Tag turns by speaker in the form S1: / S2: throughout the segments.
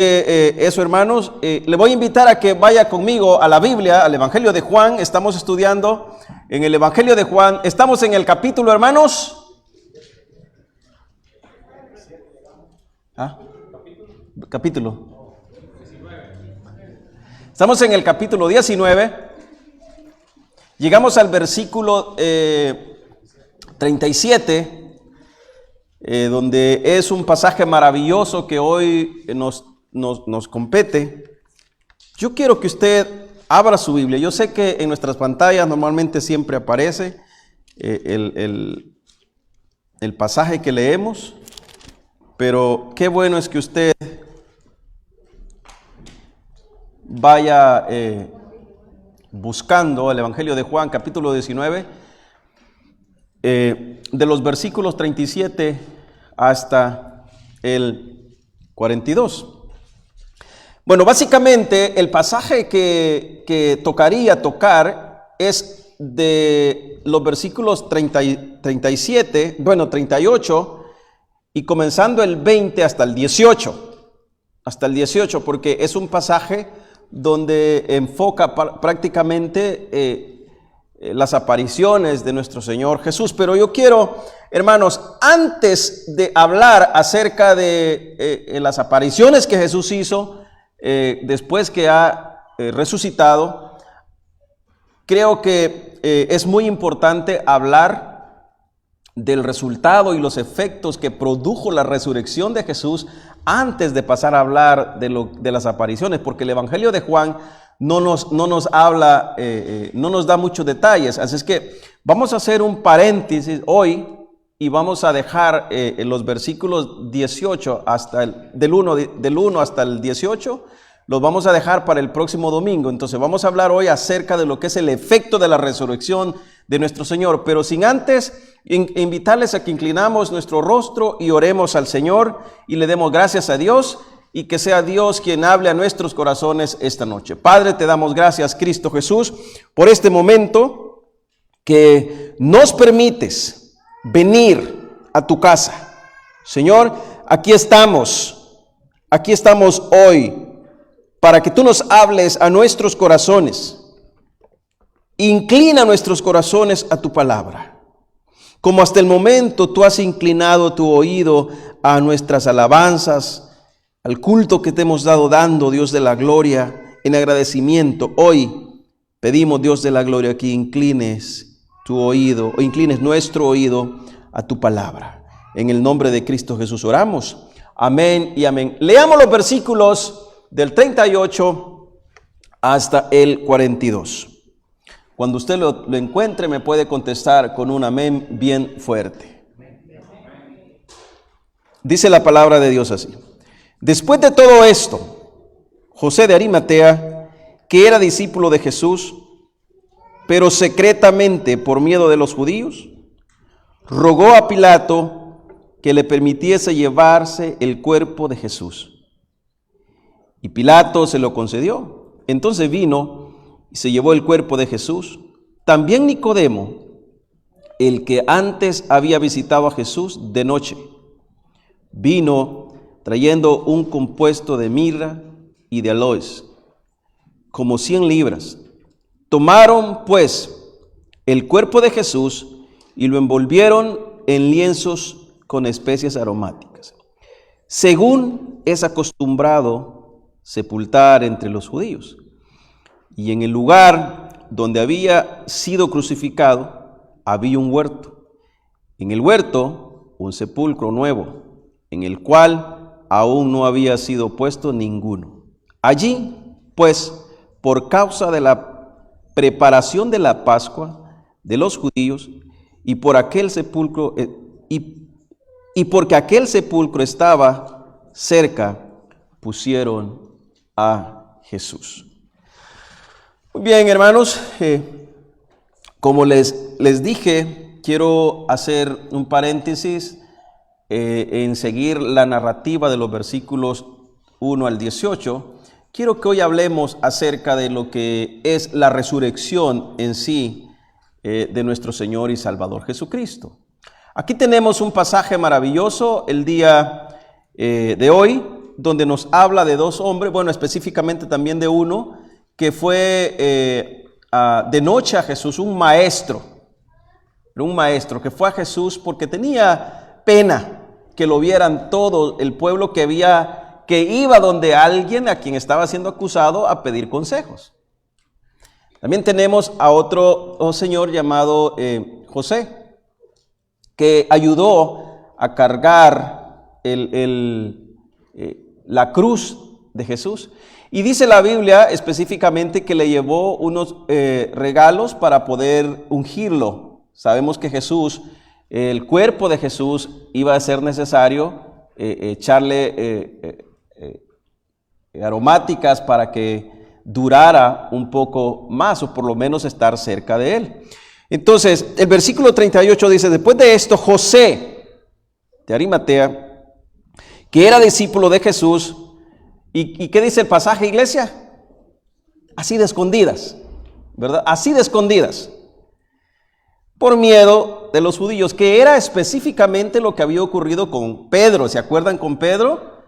S1: Eso, hermanos, le voy a invitar a que vaya conmigo a la Biblia, al Evangelio de Juan. Estamos estudiando en el Evangelio de Juan. Estamos en el capítulo, hermanos. Capítulo. Estamos en el capítulo 19. Llegamos al versículo 37, donde es un pasaje maravilloso que hoy nos compete. Yo quiero que usted abra su Biblia. Yo sé que en nuestras pantallas normalmente siempre aparece el pasaje que leemos, pero qué bueno es que usted vaya buscando el Evangelio de Juan, capítulo 19, de los versículos 37 hasta el 42. Bueno, básicamente el pasaje que tocaría tocar es de los versículos 38 y comenzando el 20 hasta el 18. Hasta el 18, porque es un pasaje donde enfoca prácticamente las apariciones de nuestro Señor Jesús. Pero yo quiero, hermanos, antes de hablar acerca de las apariciones que Jesús hizo, después que ha resucitado, creo que es muy importante hablar del resultado y los efectos que produjo la resurrección de Jesús antes de pasar a hablar de las apariciones, porque el Evangelio de Juan no nos habla, no nos da muchos detalles. Así es que vamos a hacer un paréntesis hoy y vamos a dejar los versículos 18 hasta del 1 hasta el 18, los vamos a dejar para el próximo domingo. Entonces vamos a hablar hoy acerca de lo que es el efecto de la resurrección de nuestro Señor, pero sin antes invitarles a que inclinamos nuestro rostro y oremos al Señor y le demos gracias a Dios, y que sea Dios quien hable a nuestros corazones esta noche. Padre, te damos gracias, Cristo Jesús, por este momento que nos permites venir a tu casa. Señor, aquí estamos hoy para que tú nos hables a nuestros corazones. Inclina nuestros corazones a tu palabra. Como hasta el momento tú has inclinado tu oído a nuestras alabanzas, al culto que te hemos dando, Dios de la gloria, en agradecimiento. Hoy pedimos, Dios de la gloria, que inclines tu oído, o inclines nuestro oído a tu palabra. En el nombre de Cristo Jesús oramos. Amén y amén. Leamos los versículos del 38 hasta el 42. Cuando usted lo encuentre, me puede contestar con un amén bien fuerte. Dice la palabra de Dios así. Después de todo esto, José de Arimatea, que era discípulo de Jesús, pero secretamente por miedo de los judíos, rogó a Pilato que le permitiese llevarse el cuerpo de Jesús. Y Pilato se lo concedió. Entonces vino y se llevó el cuerpo de Jesús. También Nicodemo, el que antes había visitado a Jesús de noche, vino trayendo un compuesto de mirra y de aloes, como 100 libras. Tomaron pues el cuerpo de Jesús y lo envolvieron en lienzos con especias aromáticas, según es acostumbrado sepultar entre los judíos. Y en el lugar donde había sido crucificado había un huerto. En el huerto un sepulcro nuevo, en el cual aún no había sido puesto ninguno. Allí, pues, por causa de la preparación de la Pascua de los judíos, y por aquel sepulcro, y porque aquel sepulcro estaba cerca, pusieron a Jesús. Muy bien, hermanos, como les dije, quiero hacer un paréntesis en seguir la narrativa de los versículos 1 al 18. Quiero que hoy hablemos acerca de lo que es la resurrección en sí de nuestro Señor y Salvador Jesucristo. Aquí tenemos un pasaje maravilloso el día de hoy, donde nos habla de dos hombres, bueno, específicamente también de uno, que fue de noche a Jesús, un maestro que fue a Jesús porque tenía pena que lo vieran todo el pueblo que iba donde alguien a quien estaba siendo acusado a pedir consejos. También tenemos a otro señor llamado José, que ayudó a cargar la cruz de Jesús. Y dice la Biblia específicamente que le llevó unos regalos para poder ungirlo. Sabemos que Jesús, el cuerpo de Jesús, iba a ser necesario echarle aromáticas para que durara un poco más, o por lo menos estar cerca de él. Entonces, el versículo 38 dice: después de esto, José de Arimatea, que era discípulo de Jesús, ¿y qué dice el pasaje, iglesia? Así de escondidas, ¿verdad? Así de escondidas, por miedo de los judíos, que era específicamente lo que había ocurrido con Pedro. ¿Se acuerdan con Pedro?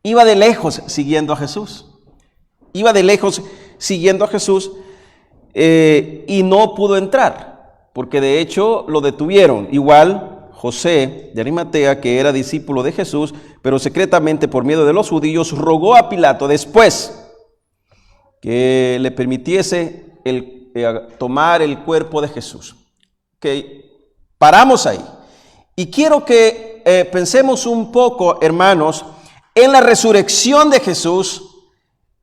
S1: Iba de lejos siguiendo a Jesús. Y no pudo entrar, porque de hecho lo detuvieron. Igual José de Arimatea, que era discípulo de Jesús, pero secretamente por miedo de los judíos, rogó a Pilato después que le permitiese tomar el cuerpo de Jesús. Paramos ahí. Y quiero que pensemos un poco, hermanos, en la resurrección de Jesús,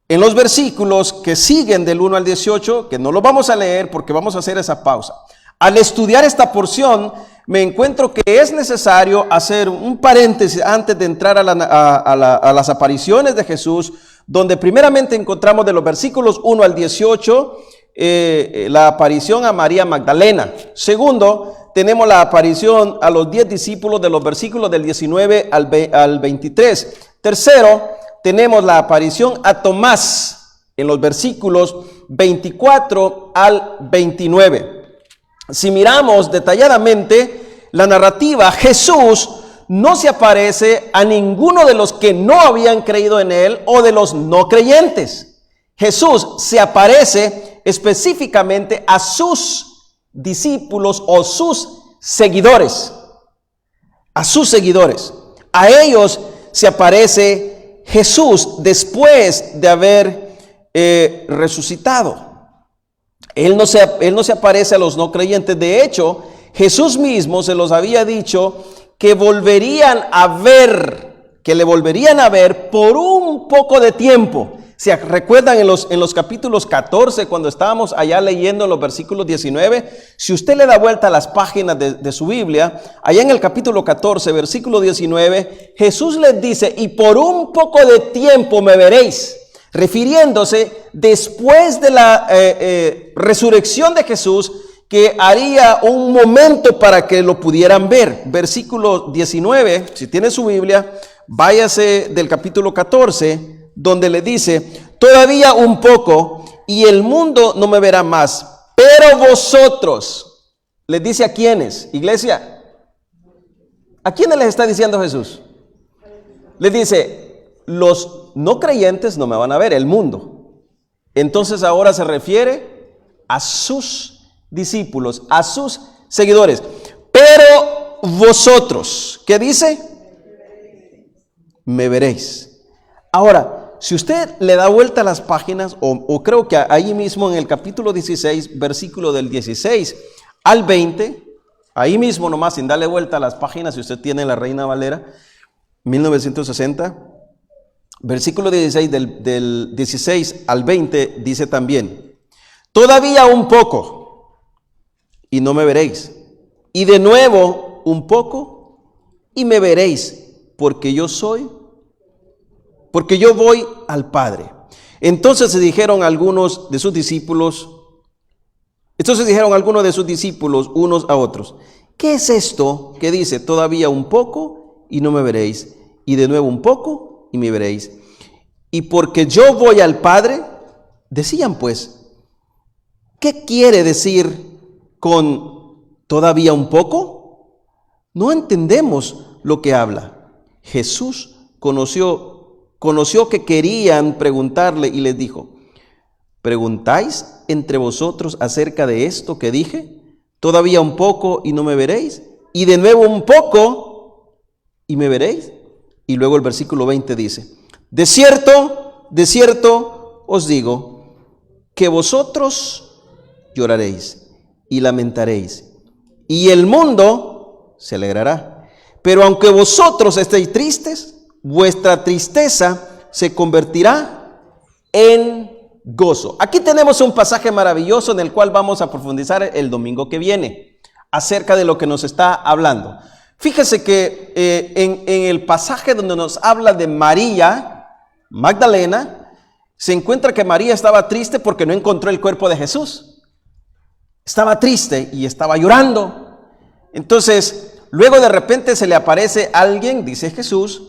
S1: en los versículos que siguen del 1 al 18, que no lo vamos a leer porque vamos a hacer esa pausa. Al estudiar esta porción, me encuentro que es necesario hacer un paréntesis antes de entrar a las apariciones de Jesús, donde primeramente encontramos de los versículos 1 al 18, la aparición a María Magdalena. Segundo, tenemos la aparición a los 10 discípulos de los versículos del 19 al 23. Tercero, tenemos la aparición a Tomás en los versículos 24 al 29. Si miramos detalladamente la narrativa, Jesús no se aparece a ninguno de los que no habían creído en él o de los no creyentes. Jesús se aparece específicamente a sus discípulos o sus seguidores. A ellos se aparece Jesús después de haber resucitado. Él no se aparece a los no creyentes. De hecho, Jesús mismo se los había dicho que le volverían a ver por un poco de tiempo. ¿Se recuerdan en los capítulos 14, cuando estábamos allá leyendo los versículos 19? Si usted le da vuelta a las páginas de su Biblia, allá en el capítulo 14, versículo 19, Jesús les dice: y por un poco de tiempo me veréis, refiriéndose después de la resurrección de Jesús, que haría un momento para que lo pudieran ver. Versículo 19, si tiene su Biblia, váyase del capítulo 14, donde le dice: todavía un poco y el mundo no me verá más, pero vosotros. ¿Les dice a quiénes, iglesia? ¿A quiénes les está diciendo Jesús? Les dice: los no creyentes no me van a ver, el mundo. Entonces ahora se refiere a sus discípulos, a sus seguidores. Pero vosotros, ¿qué dice? Me veréis. Ahora, si usted le da vuelta a las páginas, o creo que ahí mismo en el capítulo 16, versículo del 16 al 20, ahí mismo nomás, sin darle vuelta a las páginas, si usted tiene la Reina Valera, 1960, versículo 16 del 16 al 20, dice también: todavía un poco, y no me veréis, y de nuevo un poco, y me veréis, porque yo voy al Padre. Entonces dijeron algunos de sus discípulos unos a otros: ¿qué es esto que dice todavía un poco y no me veréis, y de nuevo un poco y me veréis? Y porque yo voy al Padre, decían pues: ¿qué quiere decir con todavía un poco? No entendemos lo que habla. Jesús conoció conoció que querían preguntarle y les dijo: ¿preguntáis entre vosotros acerca de esto que dije? Todavía un poco y no me veréis, y de nuevo un poco y me veréis. Y luego el versículo 20 dice: de cierto os digo, que vosotros lloraréis y lamentaréis, y el mundo se alegrará. Pero aunque vosotros estéis tristes, vuestra tristeza se convertirá en gozo. Aquí tenemos un pasaje maravilloso en el cual vamos a profundizar el domingo que viene, acerca de lo que nos está hablando. Fíjese que en el pasaje donde nos habla de María Magdalena, se encuentra que María estaba triste porque no encontró el cuerpo de Jesús. Estaba triste y estaba llorando. Entonces, luego de repente se le aparece alguien, dice Jesús,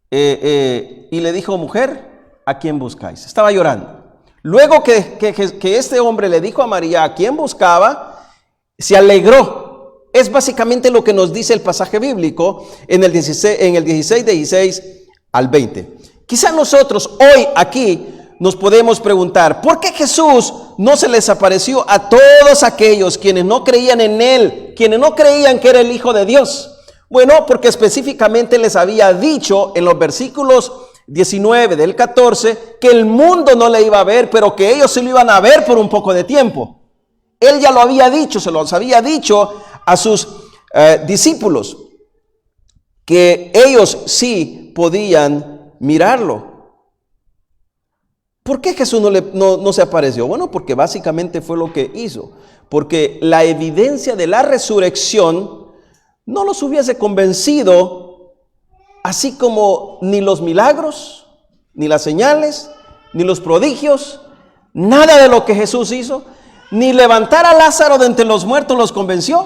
S1: y le dijo: mujer, ¿a quién buscáis? Estaba llorando. Luego que este hombre le dijo a María a quién buscaba, se alegró. Es básicamente lo que nos dice el pasaje bíblico en el 16 al 20. Quizá nosotros hoy aquí nos podemos preguntar: ¿por qué Jesús no se les apareció a todos aquellos quienes no creían en Él, quienes no creían que era el Hijo de Dios? Bueno, porque específicamente les había dicho en los versículos 19 del 14 que el mundo no le iba a ver, pero que ellos se lo iban a ver por un poco de tiempo. Él ya lo había dicho, se los había dicho a sus discípulos, que ellos sí podían mirarlo. ¿Por qué Jesús no se apareció? Bueno, porque básicamente fue lo que hizo. Porque la evidencia de la resurrección no los hubiese convencido, así como ni los milagros, ni las señales, ni los prodigios, nada de lo que Jesús hizo, ni levantar a Lázaro de entre los muertos los convenció,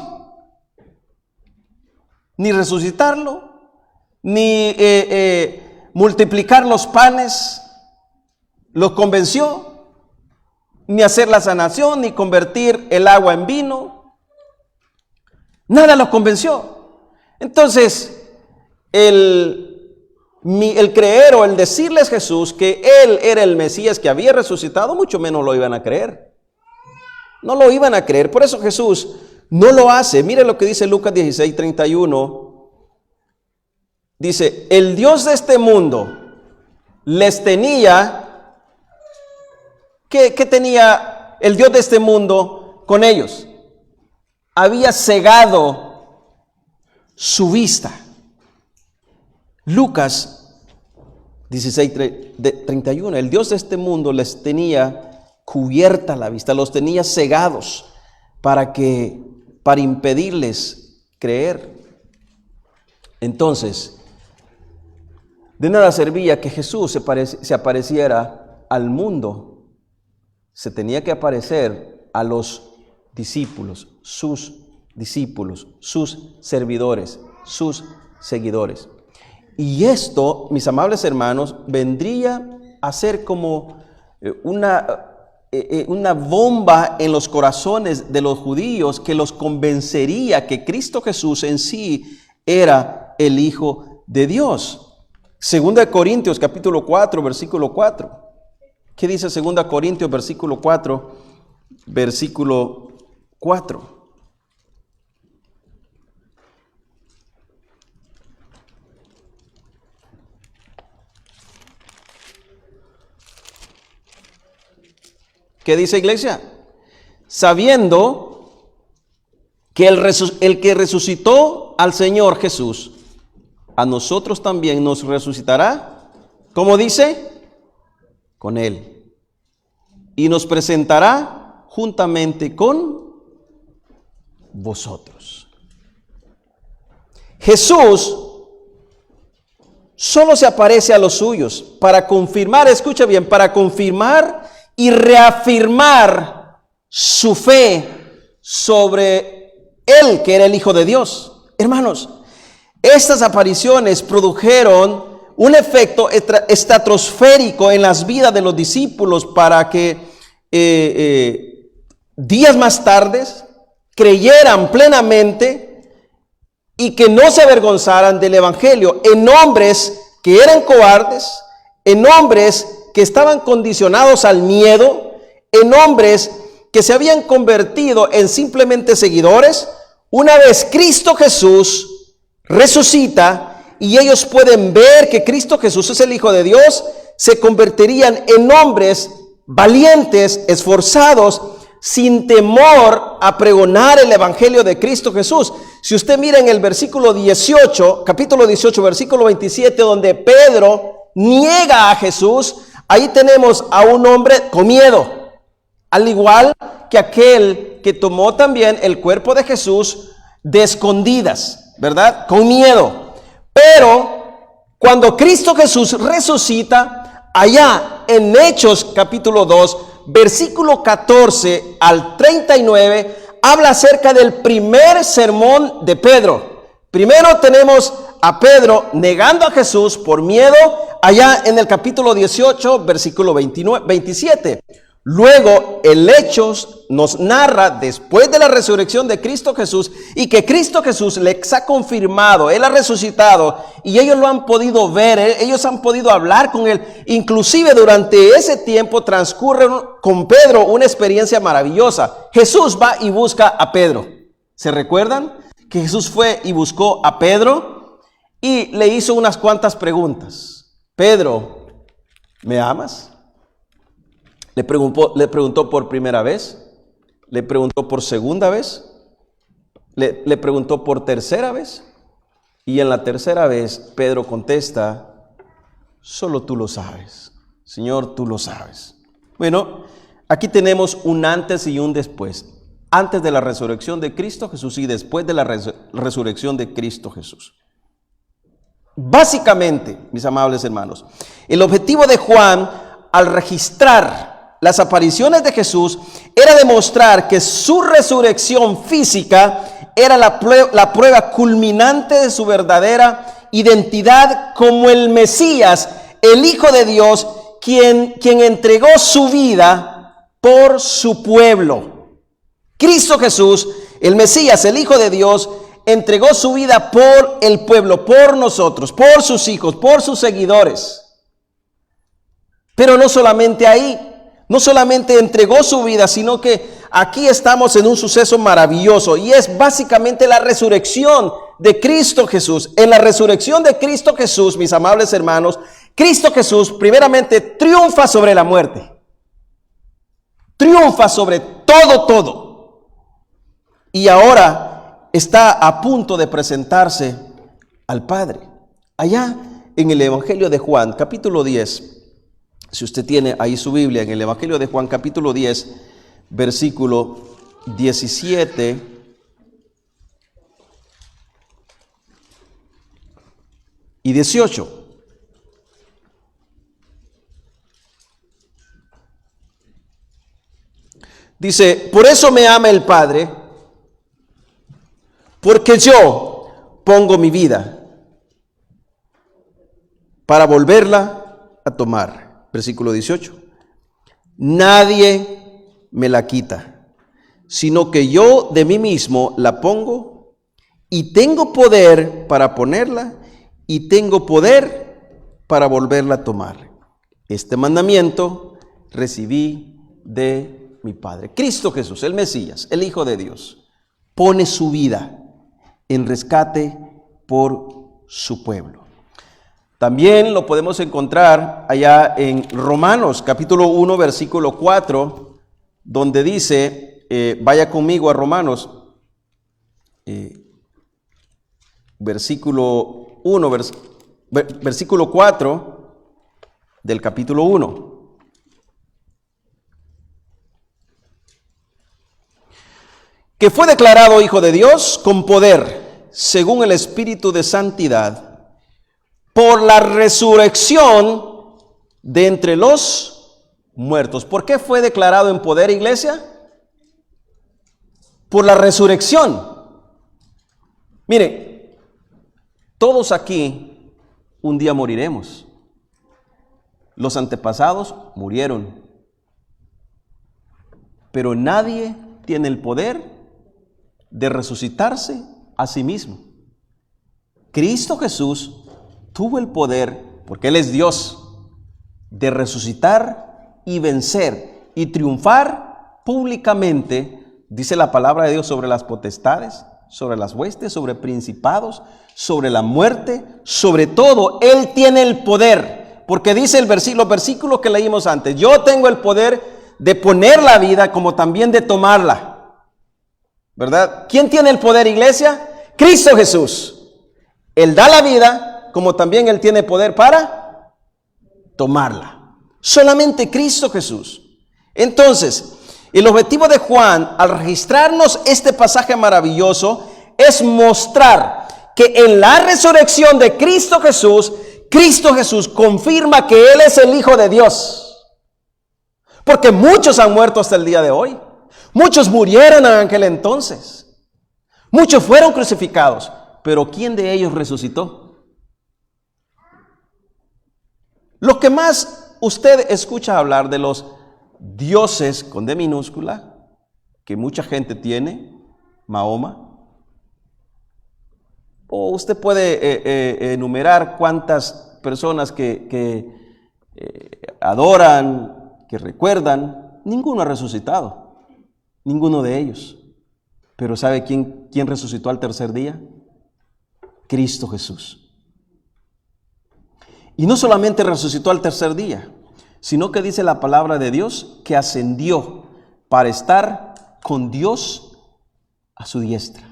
S1: ni resucitarlo, ni multiplicar los panes los convenció, ni hacer la sanación, ni convertir el agua en vino. Nada los convenció. Entonces, el creer o el decirles Jesús que Él era el Mesías que había resucitado, mucho menos lo iban a creer. No lo iban a creer. Por eso Jesús no lo hace. Mire lo que dice Lucas 16:31. Dice: el Dios de este mundo les tenía... ¿Qué tenía el Dios de este mundo con ellos? Había cegado su vista. Lucas 16:31. El Dios de este mundo les tenía cubierta la vista, los tenía cegados para impedirles creer. Entonces, de nada servía que Jesús se apareciera al mundo. Se tenía que aparecer a los discípulos, sus servidores, sus seguidores. Y esto, mis amables hermanos, vendría a ser como una bomba en los corazones de los judíos que los convencería que Cristo Jesús en sí era el Hijo de Dios. 2 Corintios capítulo 4, versículo 4. ¿Qué dice 2 Corintios versículo 4? Versículo 4. ¿Qué dice, iglesia? Sabiendo que el que resucitó al Señor Jesús, a nosotros también nos resucitará. ¿Cómo dice? Con Él. Y nos presentará juntamente con vosotros. Jesús solo se aparece a los suyos para confirmar, escucha bien, para confirmar y reafirmar su fe sobre Él, que era el Hijo de Dios. Hermanos, estas apariciones produjeron un efecto estratosférico en las vidas de los discípulos para que días más tarde creyeran plenamente y que no se avergonzaran del Evangelio en hombres que eran cobardes, en hombres que estaban condicionados al miedo, en hombres que se habían convertido en simplemente seguidores. Una vez Cristo Jesús resucita y ellos pueden ver que Cristo Jesús es el Hijo de Dios, se convertirían en hombres valientes, esforzados, sin temor a pregonar el evangelio de Cristo Jesús. Si usted mira en el versículo 18, capítulo 18, versículo 27, donde Pedro niega a Jesús, ahí tenemos a un hombre con miedo, al igual que aquel que tomó también el cuerpo de Jesús de escondidas, ¿verdad? Con miedo. Pero cuando Cristo Jesús resucita, allá en Hechos capítulo 2, versículo 14 al 39, habla acerca del primer sermón de Pedro. Primero tenemos a Pedro negando a Jesús por miedo, allá en el capítulo 18, versículo 27. Luego el Hechos nos narra después de la resurrección de Cristo Jesús y que Cristo Jesús les ha confirmado, Él ha resucitado y ellos lo han podido ver, ellos han podido hablar con Él. Inclusive durante ese tiempo transcurre con Pedro una experiencia maravillosa. Jesús va y busca a Pedro. ¿Se recuerdan? Que Jesús fue y buscó a Pedro y le hizo unas cuantas preguntas. Pedro, ¿me amas? Le preguntó por primera vez, le preguntó por segunda vez, le preguntó por tercera vez, y en la tercera vez Pedro contesta, solo tú lo sabes, Señor, tú lo sabes. Bueno, aquí tenemos un antes y un después, antes de la resurrección de Cristo Jesús y después de la resurrección de Cristo Jesús. Básicamente, mis amables hermanos, el objetivo de Juan al registrar las apariciones de Jesús era demostrar que su resurrección física era la prueba culminante de su verdadera identidad como el Mesías, el Hijo de Dios, quien entregó su vida por su pueblo. Cristo Jesús, el Mesías, el Hijo de Dios, entregó su vida por el pueblo, por nosotros, por sus hijos, por sus seguidores. Pero no solamente ahí. No solamente entregó su vida, sino que aquí estamos en un suceso maravilloso y es básicamente la resurrección de Cristo Jesús. En la resurrección de Cristo Jesús, mis amables hermanos, Cristo Jesús primeramente triunfa sobre la muerte. Triunfa sobre todo. Y ahora está a punto de presentarse al Padre. Allá en el Evangelio de Juan, capítulo 10, si usted tiene ahí su Biblia, en el Evangelio de Juan capítulo 10, versículo 17 y 18. Dice, por eso me ama el Padre, porque yo pongo mi vida para volverla a tomar. Versículo 18. Nadie me la quita, sino que yo de mí mismo la pongo y tengo poder para ponerla y tengo poder para volverla a tomar. Este mandamiento recibí de mi Padre. Cristo Jesús, el Mesías, el Hijo de Dios, pone su vida en rescate por su pueblo. También lo podemos encontrar allá en Romanos, capítulo 1, versículo 4, donde dice, vaya conmigo a Romanos, versículo 1, versículo 4 del capítulo 1. Que fue declarado Hijo de Dios con poder, según el Espíritu de Santidad, por la resurrección de entre los muertos. ¿Por qué fue declarado en poder, iglesia? Por la resurrección. Mire, todos aquí un día moriremos. Los antepasados murieron. Pero nadie tiene el poder de resucitarse a sí mismo. Cristo Jesús tuvo el poder, porque Él es Dios, de resucitar y vencer y triunfar públicamente, dice la palabra de Dios, sobre las potestades, sobre las huestes, sobre principados, sobre la muerte, sobre todo. Él tiene el poder, porque dice los versículos que leímos antes: yo tengo el poder de poner la vida como también de tomarla, ¿verdad? ¿Quién tiene el poder, iglesia? Cristo Jesús. Él da la vida, como también Él tiene poder para tomarla. Solamente Cristo Jesús. Entonces, el objetivo de Juan, al registrarnos este pasaje maravilloso, es mostrar que en la resurrección de Cristo Jesús confirma que Él es el Hijo de Dios. Porque muchos han muerto hasta el día de hoy. Muchos murieron en aquel entonces. Muchos fueron crucificados. Pero ¿quién de ellos resucitó? Lo que más usted escucha hablar de los dioses con D minúscula, que mucha gente tiene, Mahoma, o usted puede enumerar cuántas personas que adoran, que recuerdan, ninguno ha resucitado, ninguno de ellos. Pero ¿sabe quién resucitó al tercer día? Cristo Jesús. Y no solamente resucitó al tercer día, sino que dice la palabra de Dios que ascendió para estar con Dios a su diestra.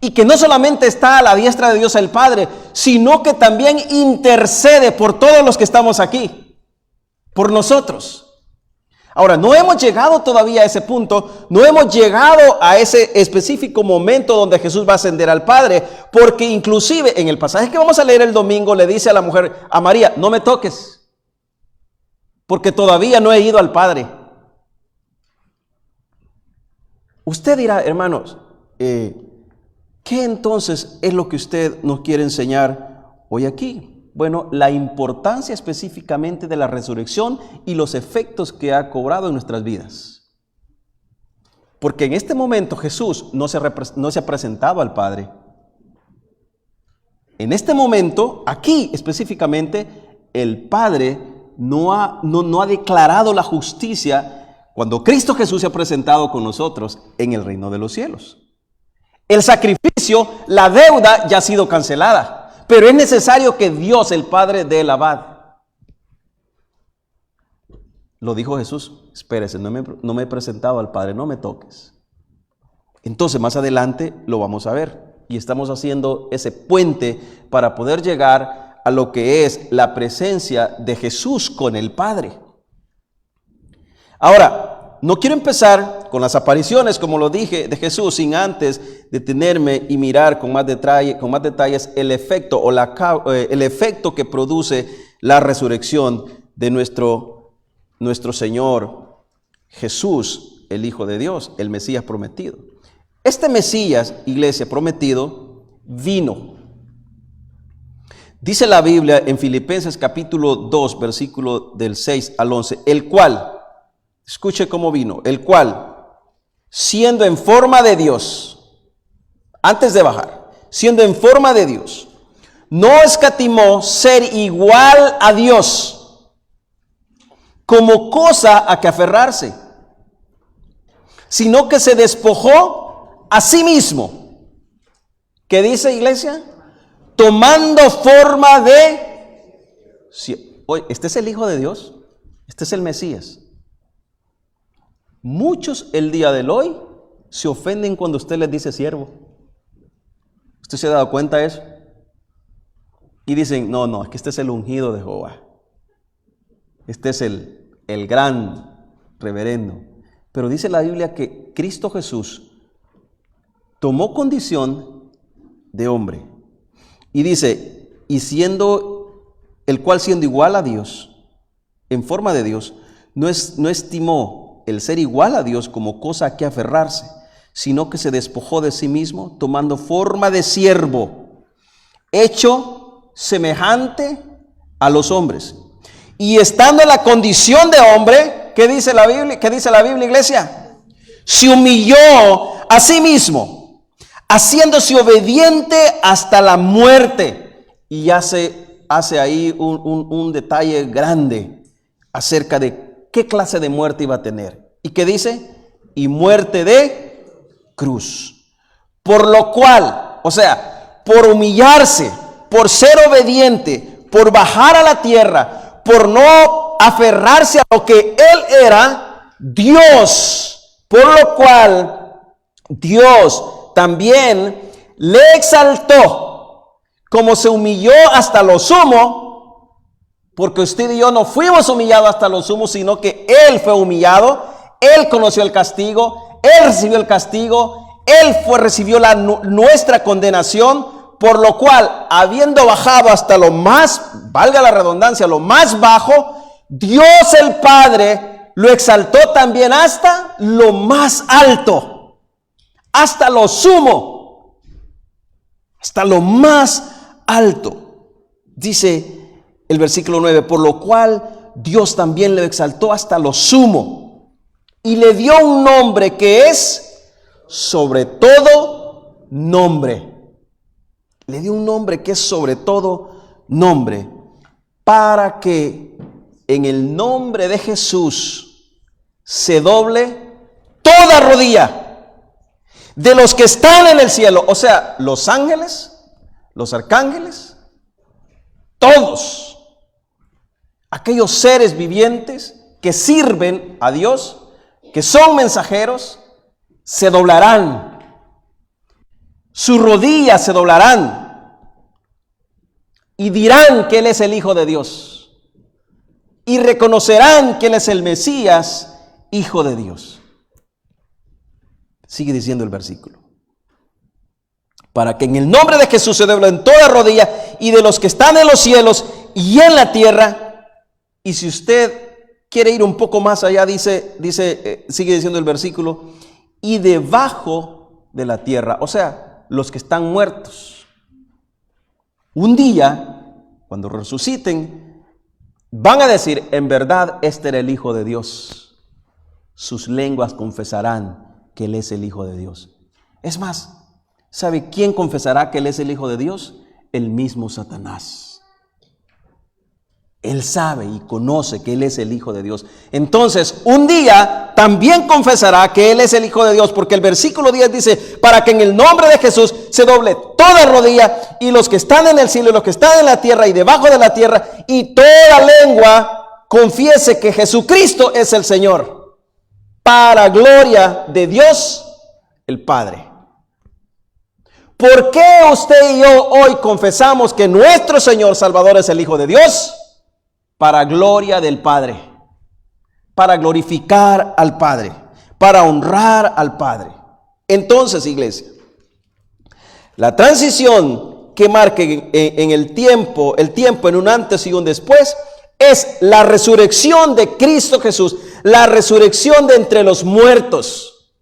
S1: Y que no solamente está a la diestra de Dios el Padre, sino que también intercede por todos los que estamos aquí, por nosotros. Ahora, no hemos llegado todavía a ese punto, no hemos llegado a ese específico momento donde Jesús va a ascender al Padre, porque inclusive en el pasaje que vamos a leer el domingo le dice a la mujer, a María: no me toques, porque todavía no he ido al Padre. Usted dirá, hermanos, ¿qué entonces es lo que usted nos quiere enseñar hoy aquí? Bueno, la importancia específicamente de la resurrección y los efectos que ha cobrado en nuestras vidas. Porque en este momento Jesús no se ha presentado al Padre. En este momento, aquí específicamente, el Padre no ha declarado la justicia cuando Cristo Jesús se ha presentado con nosotros en el reino de los cielos. El sacrificio, la deuda ya ha sido cancelada. Pero es necesario que Dios, el Padre, dé el abad. Lo dijo Jesús: espérese, no me he presentado al Padre, no me toques. Entonces más adelante lo vamos a ver. Y estamos haciendo ese puente para poder llegar a lo que es la presencia de Jesús con el Padre. Ahora, no quiero empezar con las apariciones, como lo dije, de Jesús, sin antes detenerme y mirar con más detalles el efecto el efecto que produce la resurrección de nuestro Señor Jesús, el Hijo de Dios, el Mesías prometido. Este Mesías, iglesia, prometido, vino. Dice la Biblia en Filipenses capítulo 2, versículo del 6 al 11, el cual, escuche cómo vino, el cual, siendo en forma de Dios, antes de bajar, siendo en forma de Dios, no escatimó ser igual a Dios como cosa a que aferrarse, sino que se despojó a sí mismo. ¿Qué dice, iglesia? Tomando forma de... Oye, este es el Hijo de Dios, este es el Mesías. Muchos el día del hoy se ofenden cuando usted les dice siervo. ¿Usted se ha dado cuenta de eso? Y dicen, no, es que este es el ungido de Jehová. Este es el gran reverendo. Pero dice la Biblia que Cristo Jesús tomó condición de hombre. Y dice, el cual siendo igual a Dios, en forma de Dios, no estimó el ser igual a Dios como cosa a que aferrarse, sino que se despojó de sí mismo, tomando forma de siervo, hecho semejante a los hombres. Y estando en la condición de hombre, ¿qué dice la Biblia? ¿Qué dice la Biblia, iglesia? Se humilló a sí mismo, haciéndose obediente hasta la muerte. Y hace ahí un detalle grande acerca de qué clase de muerte iba a tener. ¿Y qué dice? Y muerte de cruz. Por lo cual, o sea, por humillarse, por ser obediente, por bajar a la tierra, por no aferrarse a lo que él era, Dios, por lo cual Dios también le exaltó, como se humilló hasta lo sumo, porque usted y yo no fuimos humillados hasta lo sumo, sino que él fue humillado, él conoció el castigo, él recibió el castigo, él recibió nuestra condenación, por lo cual, habiendo bajado hasta lo más, valga la redundancia, lo más bajo, Dios el Padre lo exaltó también hasta lo más alto, hasta lo sumo, hasta lo más alto. Dice el versículo 9, por lo cual Dios también lo exaltó hasta lo sumo y le dio un nombre que es sobre todo nombre. Le dio un nombre que es sobre todo nombre, para que en el nombre de Jesús se doble toda rodilla de los que están en el cielo, o sea, los ángeles, los arcángeles, todos aquellos seres vivientes que sirven a Dios, que son mensajeros, se doblarán. Sus rodillas se doblarán y dirán que Él es el Hijo de Dios y reconocerán que Él es el Mesías, Hijo de Dios. Sigue diciendo el versículo. Para que en el nombre de Jesús se doble en toda rodilla y de los que están en los cielos y en la tierra. Y si usted quiere ir un poco más allá, sigue diciendo el versículo, y debajo de la tierra, o sea, los que están muertos. Un día, cuando resuciten, van a decir, en verdad, este era el Hijo de Dios. Sus lenguas confesarán que Él es el Hijo de Dios. Es más, ¿sabe quién confesará que Él es el Hijo de Dios? El mismo Satanás. Él sabe y conoce que Él es el Hijo de Dios. Entonces, un día también confesará que Él es el Hijo de Dios, porque el versículo 10 dice, para que en el nombre de Jesús se doble toda rodilla, y los que están en el cielo y los que están en la tierra y debajo de la tierra, y toda lengua confiese que Jesucristo es el Señor, para gloria de Dios el Padre. ¿Por qué usted y yo hoy confesamos que nuestro Señor Salvador es el Hijo de Dios? Para gloria del Padre, para glorificar al Padre, para honrar al Padre. Entonces, iglesia, la transición que marque en el tiempo en un antes y un después, es la resurrección de Cristo Jesús, la resurrección de entre los muertos.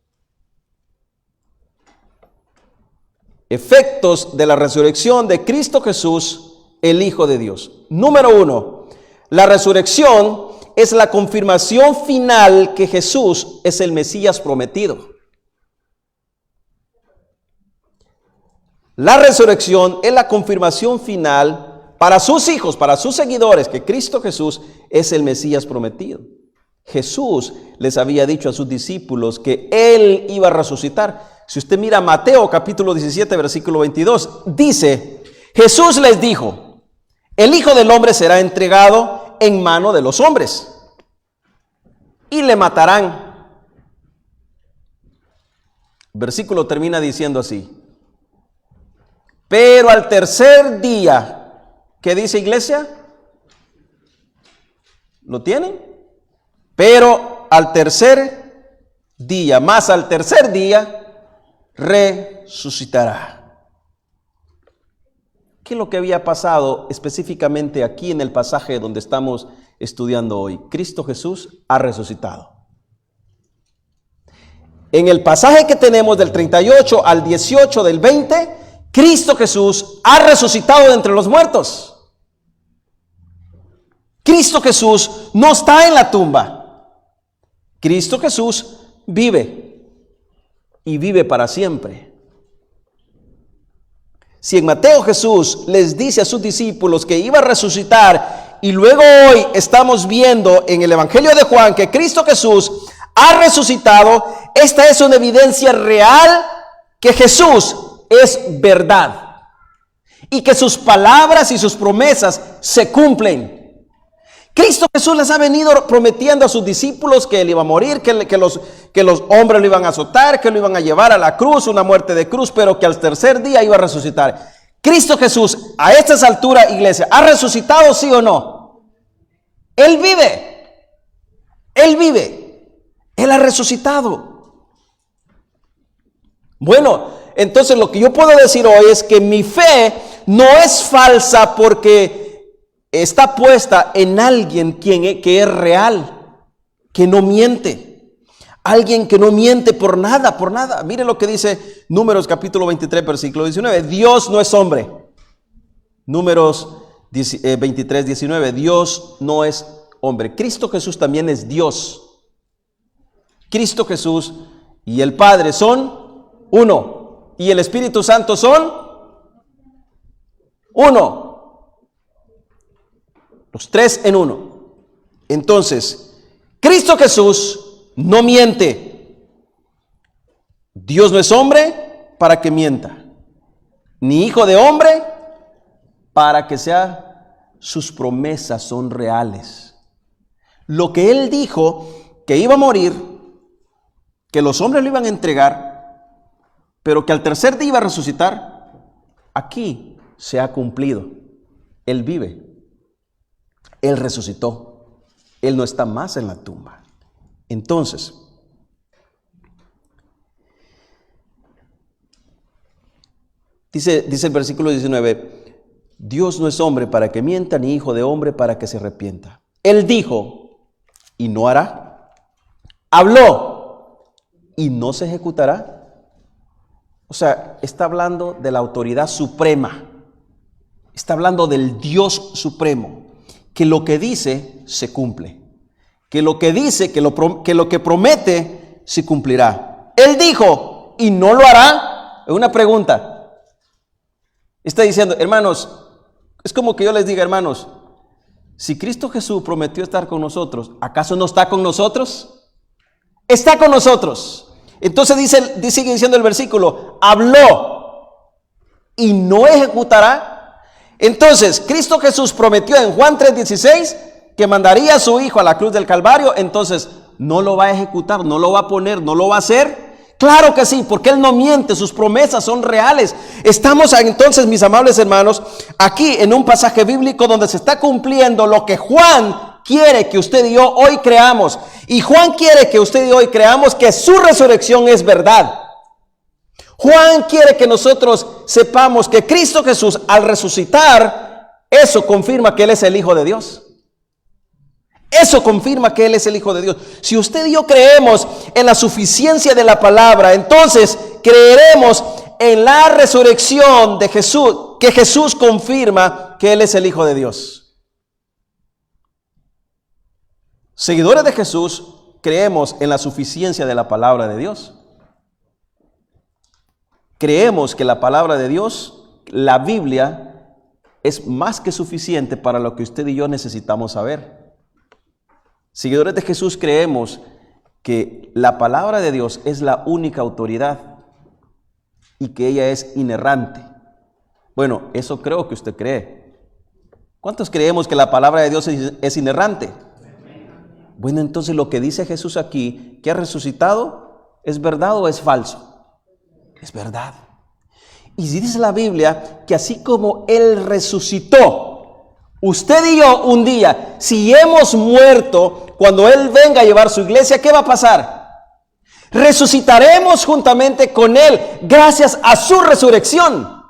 S1: Efectos de la resurrección de Cristo Jesús, el Hijo de Dios. Número 1. La resurrección es la confirmación final que Jesús es el Mesías prometido. La resurrección es la confirmación final para sus hijos, para sus seguidores, que Cristo Jesús es el Mesías prometido. Jesús les había dicho a sus discípulos que Él iba a resucitar. Si usted mira Mateo capítulo 17, versículo 22, dice, Jesús les dijo, el Hijo del Hombre será entregado en mano de los hombres y le matarán. El versículo termina diciendo así, pero al tercer día, ¿qué dice, iglesia? ¿Lo tienen? Pero al tercer día, más al tercer día, resucitará. ¿Qué es lo que había pasado específicamente aquí en el pasaje donde estamos estudiando hoy? Cristo Jesús ha resucitado. En el pasaje que tenemos del 38 al 18 del 20, Cristo Jesús ha resucitado de entre los muertos. Cristo Jesús no está en la tumba. Cristo Jesús vive y vive para siempre. Si en Mateo Jesús les dice a sus discípulos que iba a resucitar y luego hoy estamos viendo en el Evangelio de Juan que Cristo Jesús ha resucitado, esta es una evidencia real que Jesús es verdad y que sus palabras y sus promesas se cumplen. Cristo Jesús les ha venido prometiendo a sus discípulos que él iba a morir, que los hombres lo iban a azotar, que lo iban a llevar a la cruz, una muerte de cruz, pero que al tercer día iba a resucitar. Cristo Jesús, a estas alturas, iglesia, ¿ha resucitado, sí o no? Él vive. Él vive. Él ha resucitado. Bueno, entonces lo que yo puedo decir hoy es que mi fe no es falsa porque está puesta en alguien que es real, que no miente. Alguien que no miente por nada, por nada. Mire lo que dice Números capítulo 23, versículo 19. Dios no es hombre. Números 23, 19. Dios no es hombre. Cristo Jesús también es Dios. Cristo Jesús y el Padre son uno. Y el Espíritu Santo son uno. Los tres en uno. Entonces, Cristo Jesús no miente. Dios no es hombre para que mienta, ni hijo de hombre para que sus promesas son reales. Lo que él dijo, que iba a morir, que los hombres lo iban a entregar, pero que al tercer día iba a resucitar, aquí se ha cumplido. Él vive. Él resucitó. Él no está más en la tumba. Entonces, dice el versículo 19, Dios no es hombre para que mienta, ni hijo de hombre para que se arrepienta. Él dijo, y no hará. Habló, y no se ejecutará. O sea, está hablando de la autoridad suprema. Está hablando del Dios supremo. Que lo que dice se cumple, que lo que dice, que lo que promete se cumplirá. Él dijo y no lo hará. Es una pregunta. Está diciendo, hermanos, es como que yo les diga, hermanos, si Cristo Jesús prometió estar con nosotros, ¿acaso no está con nosotros? Está con nosotros. Entonces sigue diciendo el versículo, habló y no ejecutará. Entonces, Cristo Jesús prometió en Juan 3:16 que mandaría a su Hijo a la cruz del Calvario. Entonces, ¿no lo va a ejecutar? ¿No lo va a poner? ¿No lo va a hacer? Claro que sí, porque Él no miente, sus promesas son reales. Estamos entonces, mis amables hermanos, aquí en un pasaje bíblico donde se está cumpliendo lo que Juan quiere que usted y yo hoy creamos. Y Juan quiere que usted y yo hoy creamos que su resurrección es verdad. Juan quiere que nosotros sepamos que Cristo Jesús al resucitar, eso confirma que Él es el Hijo de Dios. Eso confirma que Él es el Hijo de Dios. Si usted y yo creemos en la suficiencia de la palabra, entonces creeremos en la resurrección de Jesús, que Jesús confirma que Él es el Hijo de Dios. Seguidores de Jesús, creemos en la suficiencia de la palabra de Dios. Creemos que la palabra de Dios, la Biblia, es más que suficiente para lo que usted y yo necesitamos saber. Seguidores de Jesús, creemos que la palabra de Dios es la única autoridad y que ella es inerrante. Bueno, eso creo que usted cree. ¿Cuántos creemos que la palabra de Dios es inerrante? Bueno, entonces lo que dice Jesús aquí, que ha resucitado, ¿es verdad o es falso? Es verdad. Y si dice la Biblia que así como Él resucitó, usted y yo un día, si hemos muerto, cuando Él venga a llevar su iglesia, ¿qué va a pasar? Resucitaremos juntamente con Él gracias a su resurrección.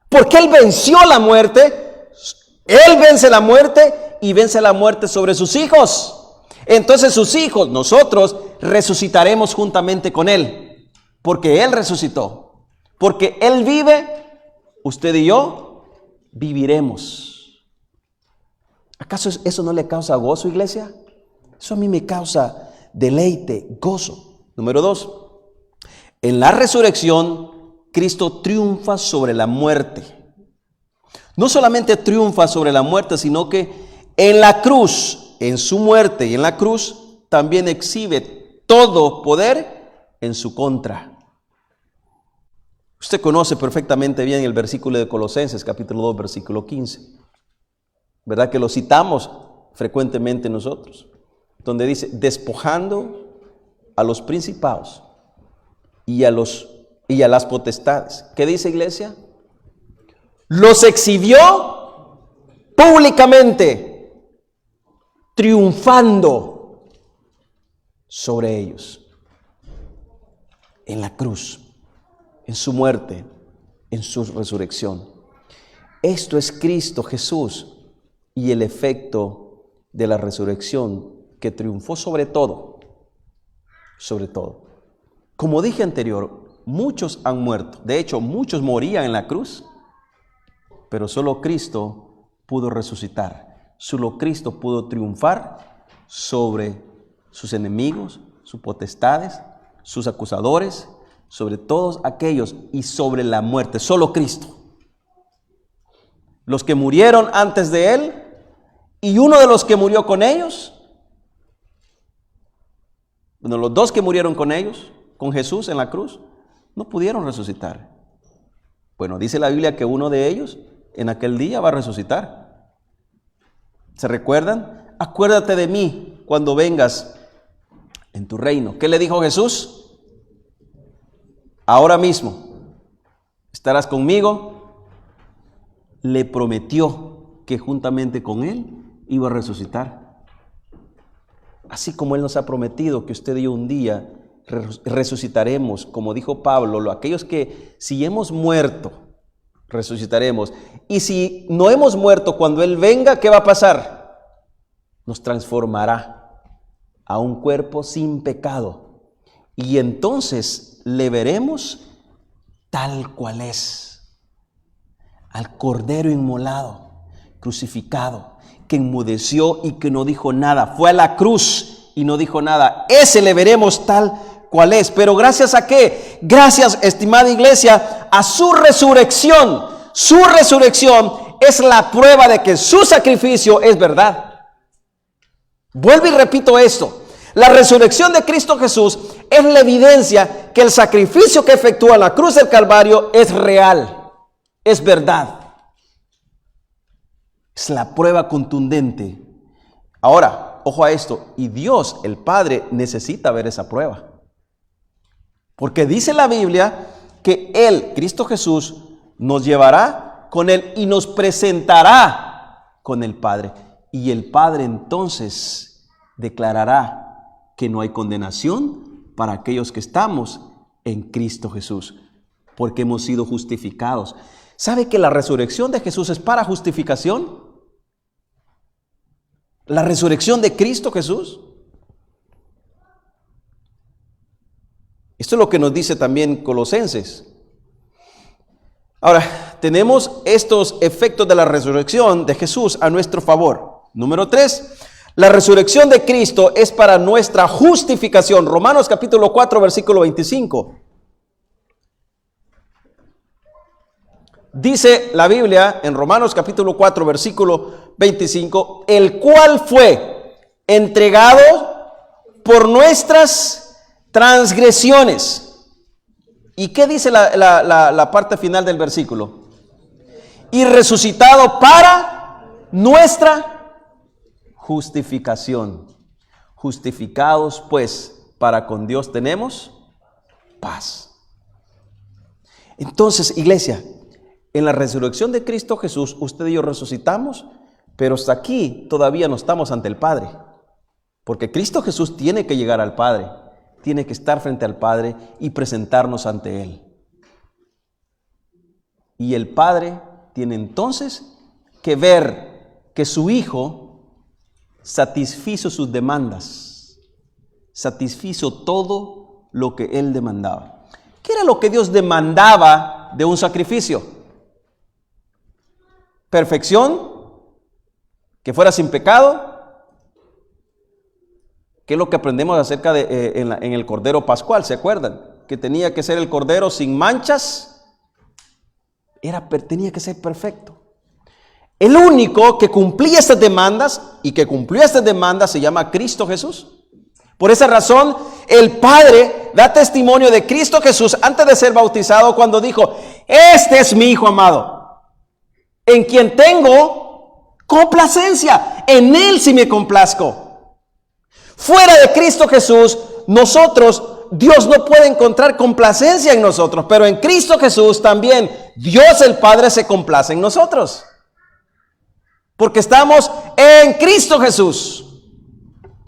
S1: Porque Él venció la muerte, Él vence la muerte y vence la muerte sobre sus hijos. Entonces sus hijos, nosotros, resucitaremos juntamente con Él. Porque Él resucitó, porque Él vive, usted y yo viviremos. ¿Acaso eso no le causa gozo, iglesia? Eso a mí me causa deleite, gozo. Número 2, en la resurrección, Cristo triunfa sobre la muerte. No solamente triunfa sobre la muerte, sino que en la cruz, en su muerte y en la cruz, también exhibe todo poder en su contra. Usted conoce perfectamente bien el versículo de Colosenses, capítulo 2, versículo 15. ¿Verdad que lo citamos frecuentemente nosotros? Donde dice, despojando a los principados y a las potestades. ¿Qué dice, iglesia? Los exhibió públicamente, triunfando sobre ellos. En la cruz, en su muerte, en su resurrección. Esto es Cristo Jesús y el efecto de la resurrección que triunfó sobre todo. Sobre todo. Como dije anterior, muchos han muerto. De hecho, muchos morían en la cruz, pero solo Cristo pudo resucitar. Solo Cristo pudo triunfar sobre sus enemigos, sus potestades, sus acusadores, sobre todos aquellos y sobre la muerte. Solo Cristo. Los que murieron antes de Él y uno de los que murió con ellos, bueno, los dos que murieron con ellos, con Jesús en la cruz, no pudieron resucitar. Bueno, dice la Biblia que uno de ellos en aquel día va a resucitar. ¿Se recuerdan? Acuérdate de mí cuando vengas en tu reino. ¿Qué le dijo Jesús? Ahora mismo estarás conmigo. Le prometió que juntamente con él iba a resucitar. Así como Él nos ha prometido que usted y yo un día resucitaremos, como dijo Pablo, aquellos que si hemos muerto, resucitaremos. Y si no hemos muerto, cuando Él venga, ¿qué va a pasar? Nos transformará a un cuerpo sin pecado. Y entonces le veremos tal cual es. Al Cordero inmolado, crucificado, que enmudeció y que no dijo nada. Fue a la cruz y no dijo nada. Ese le veremos tal cual es. Pero ¿gracias a qué? Gracias, estimada iglesia, a su resurrección. Su resurrección es la prueba de que su sacrificio es verdad. Vuelvo y repito esto. La resurrección de Cristo Jesús es la evidencia que el sacrificio que efectúa en la cruz del Calvario es real, es verdad. Es la prueba contundente. Ahora, ojo a esto, y Dios, el Padre, necesita ver esa prueba. Porque dice la Biblia que Él, Cristo Jesús, nos llevará con Él y nos presentará con el Padre. Y el Padre entonces declarará que no hay condenación para aquellos que estamos en Cristo Jesús, porque hemos sido justificados. ¿Sabe que la resurrección de Jesús es para justificación? La resurrección de Cristo Jesús. Esto es lo que nos dice también Colosenses. Ahora, tenemos estos efectos de la resurrección de Jesús a nuestro favor. Número 3, la resurrección de Cristo es para nuestra justificación. Romanos capítulo 4, versículo 25. Dice la Biblia en Romanos capítulo 4, versículo 25, el cual fue entregado por nuestras transgresiones. ¿Y qué dice la parte final del versículo? Y resucitado para nuestra justificación. Justificados pues para con Dios tenemos paz. Entonces, iglesia, en la resurrección de Cristo Jesús, usted y yo resucitamos, pero hasta aquí todavía no estamos ante el Padre. Porque Cristo Jesús tiene que llegar al Padre, tiene que estar frente al Padre y presentarnos ante Él. Y el Padre tiene entonces que ver que su Hijo satisfizo sus demandas, satisfizo todo lo que Él demandaba. ¿Qué era lo que Dios demandaba de un sacrificio? Perfección, que fuera sin pecado. ¿Qué es lo que aprendemos acerca de en el Cordero Pascual? ¿Se acuerdan? Que tenía que ser el Cordero sin manchas. Tenía que ser perfecto. El único que cumplía estas demandas y que cumplió estas demandas se llama Cristo Jesús. Por esa razón, el Padre da testimonio de Cristo Jesús antes de ser bautizado cuando dijo: este es mi Hijo amado, en quien tengo complacencia, en Él sí me complazco. Fuera de Cristo Jesús, Dios no puede encontrar complacencia en nosotros, pero en Cristo Jesús también Dios el Padre se complace en nosotros. Porque estamos en Cristo Jesús.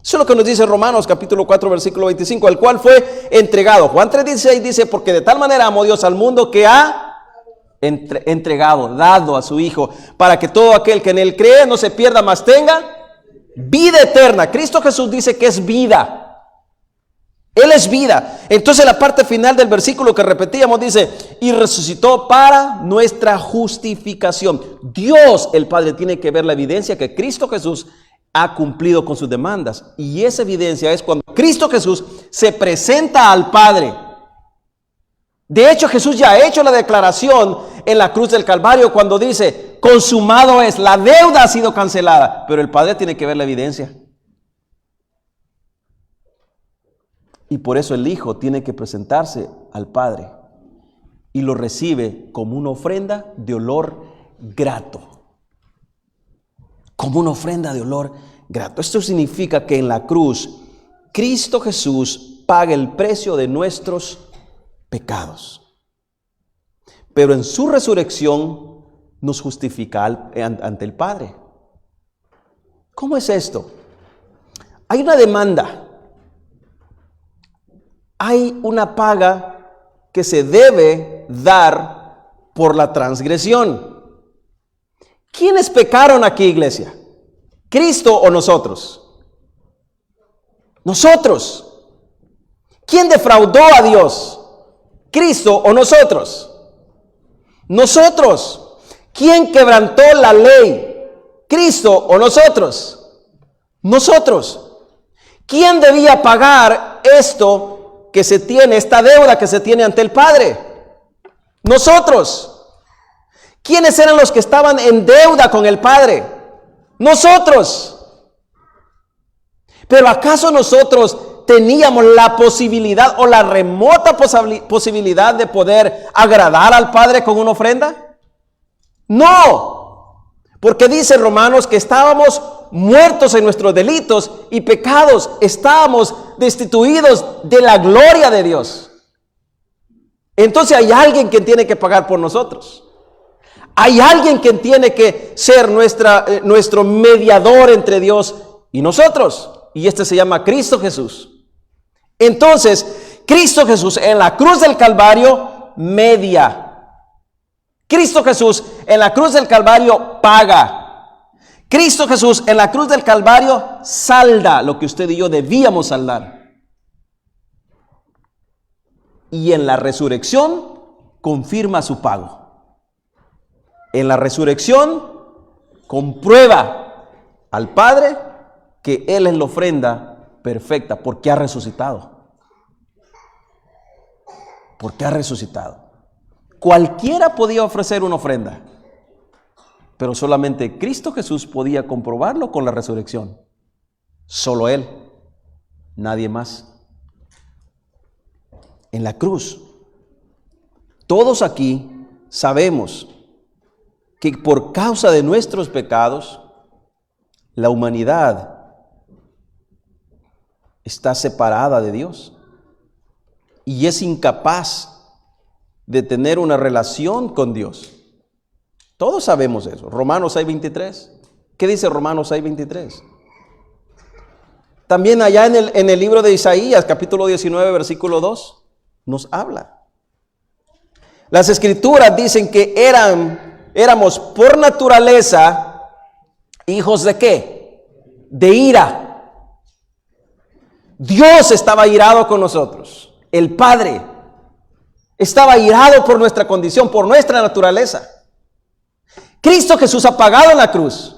S1: Eso es lo que nos dice Romanos capítulo 4 versículo 25, el cual fue entregado. Juan 3:16 dice: porque de tal manera amó Dios al mundo que ha entregado, dado a su Hijo, para que todo aquel que en Él cree no se pierda, mas tenga vida eterna. Cristo Jesús dice que es vida. Él es vida. Entonces la parte final del versículo que repetíamos dice: y resucitó para nuestra justificación. Dios el Padre tiene que ver la evidencia que Cristo Jesús ha cumplido con sus demandas. Y esa evidencia es cuando Cristo Jesús se presenta al Padre. De hecho, Jesús ya ha hecho la declaración en la cruz del Calvario cuando dice: consumado es, la deuda ha sido cancelada. Pero el Padre tiene que ver la evidencia. Y por eso el Hijo tiene que presentarse al Padre y lo recibe como una ofrenda de olor grato. Como una ofrenda de olor grato. Esto significa que en la cruz Cristo Jesús paga el precio de nuestros pecados. Pero en su resurrección nos justifica ante el Padre. ¿Cómo es esto? Hay una demanda. Hay una paga que se debe dar por la transgresión. ¿Quiénes pecaron aquí, iglesia? ¿Cristo o nosotros? Nosotros. ¿Quién defraudó a Dios? ¿Cristo o nosotros? Nosotros. ¿Quién quebrantó la ley? ¿Cristo o nosotros? Nosotros. ¿Quién debía pagar esto que se tiene, esta deuda que se tiene ante el Padre? Nosotros. ¿Quiénes eran los que estaban en deuda con el Padre? Nosotros. Pero ¿acaso nosotros teníamos la posibilidad o la remota posibilidad de poder agradar al Padre con una ofrenda? No. Porque dice Romanos que estábamos muertos en nuestros delitos y pecados, estábamos destituidos de la gloria de Dios. Entonces hay alguien que tiene que pagar por nosotros. Hay alguien que tiene que ser nuestro mediador entre Dios y nosotros. Y este se llama Cristo Jesús. Entonces, Cristo Jesús en la cruz del Calvario media. Cristo Jesús en la cruz del Calvario paga. Cristo Jesús en la cruz del Calvario salda lo que usted y yo debíamos saldar. Y en la resurrección confirma su pago. En la resurrección comprueba al Padre que Él es la ofrenda perfecta porque ha resucitado. Porque ha resucitado. Cualquiera podía ofrecer una ofrenda, pero solamente Cristo Jesús podía comprobarlo con la resurrección. Solo Él, nadie más. En la cruz, todos aquí sabemos que por causa de nuestros pecados, la humanidad está separada de Dios y es incapaz de tener una relación con Dios. Todos sabemos eso. Romanos 6:23. ¿Qué dice Romanos 6:23? También allá en el libro de Isaías, capítulo 19, versículo 2, nos habla. Las escrituras dicen que éramos por naturaleza hijos de ¿qué? De ira. Dios estaba irado con nosotros. El Padre estaba irado por nuestra condición, por nuestra naturaleza. Cristo Jesús ha pagado en la cruz.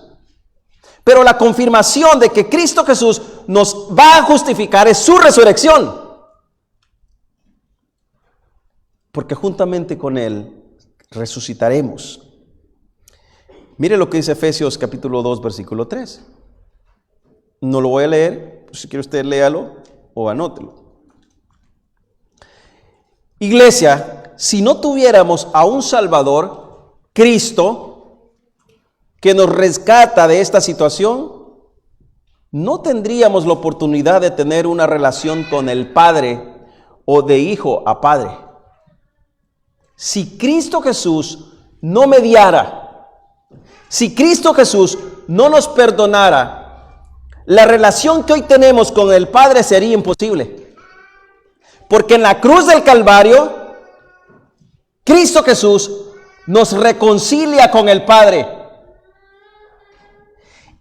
S1: Pero la confirmación de que Cristo Jesús nos va a justificar es su resurrección. Porque juntamente con Él resucitaremos. Mire lo que dice Efesios capítulo 2, versículo 3. No lo voy a leer, si quiere usted léalo o anótelo. Iglesia, si no tuviéramos a un Salvador, Cristo, que nos rescata de esta situación, no tendríamos la oportunidad de tener una relación con el Padre o de hijo a padre. Si Cristo Jesús no mediara, si Cristo Jesús no nos perdonara, la relación que hoy tenemos con el Padre sería imposible. Porque en la cruz del Calvario, Cristo Jesús nos reconcilia con el Padre.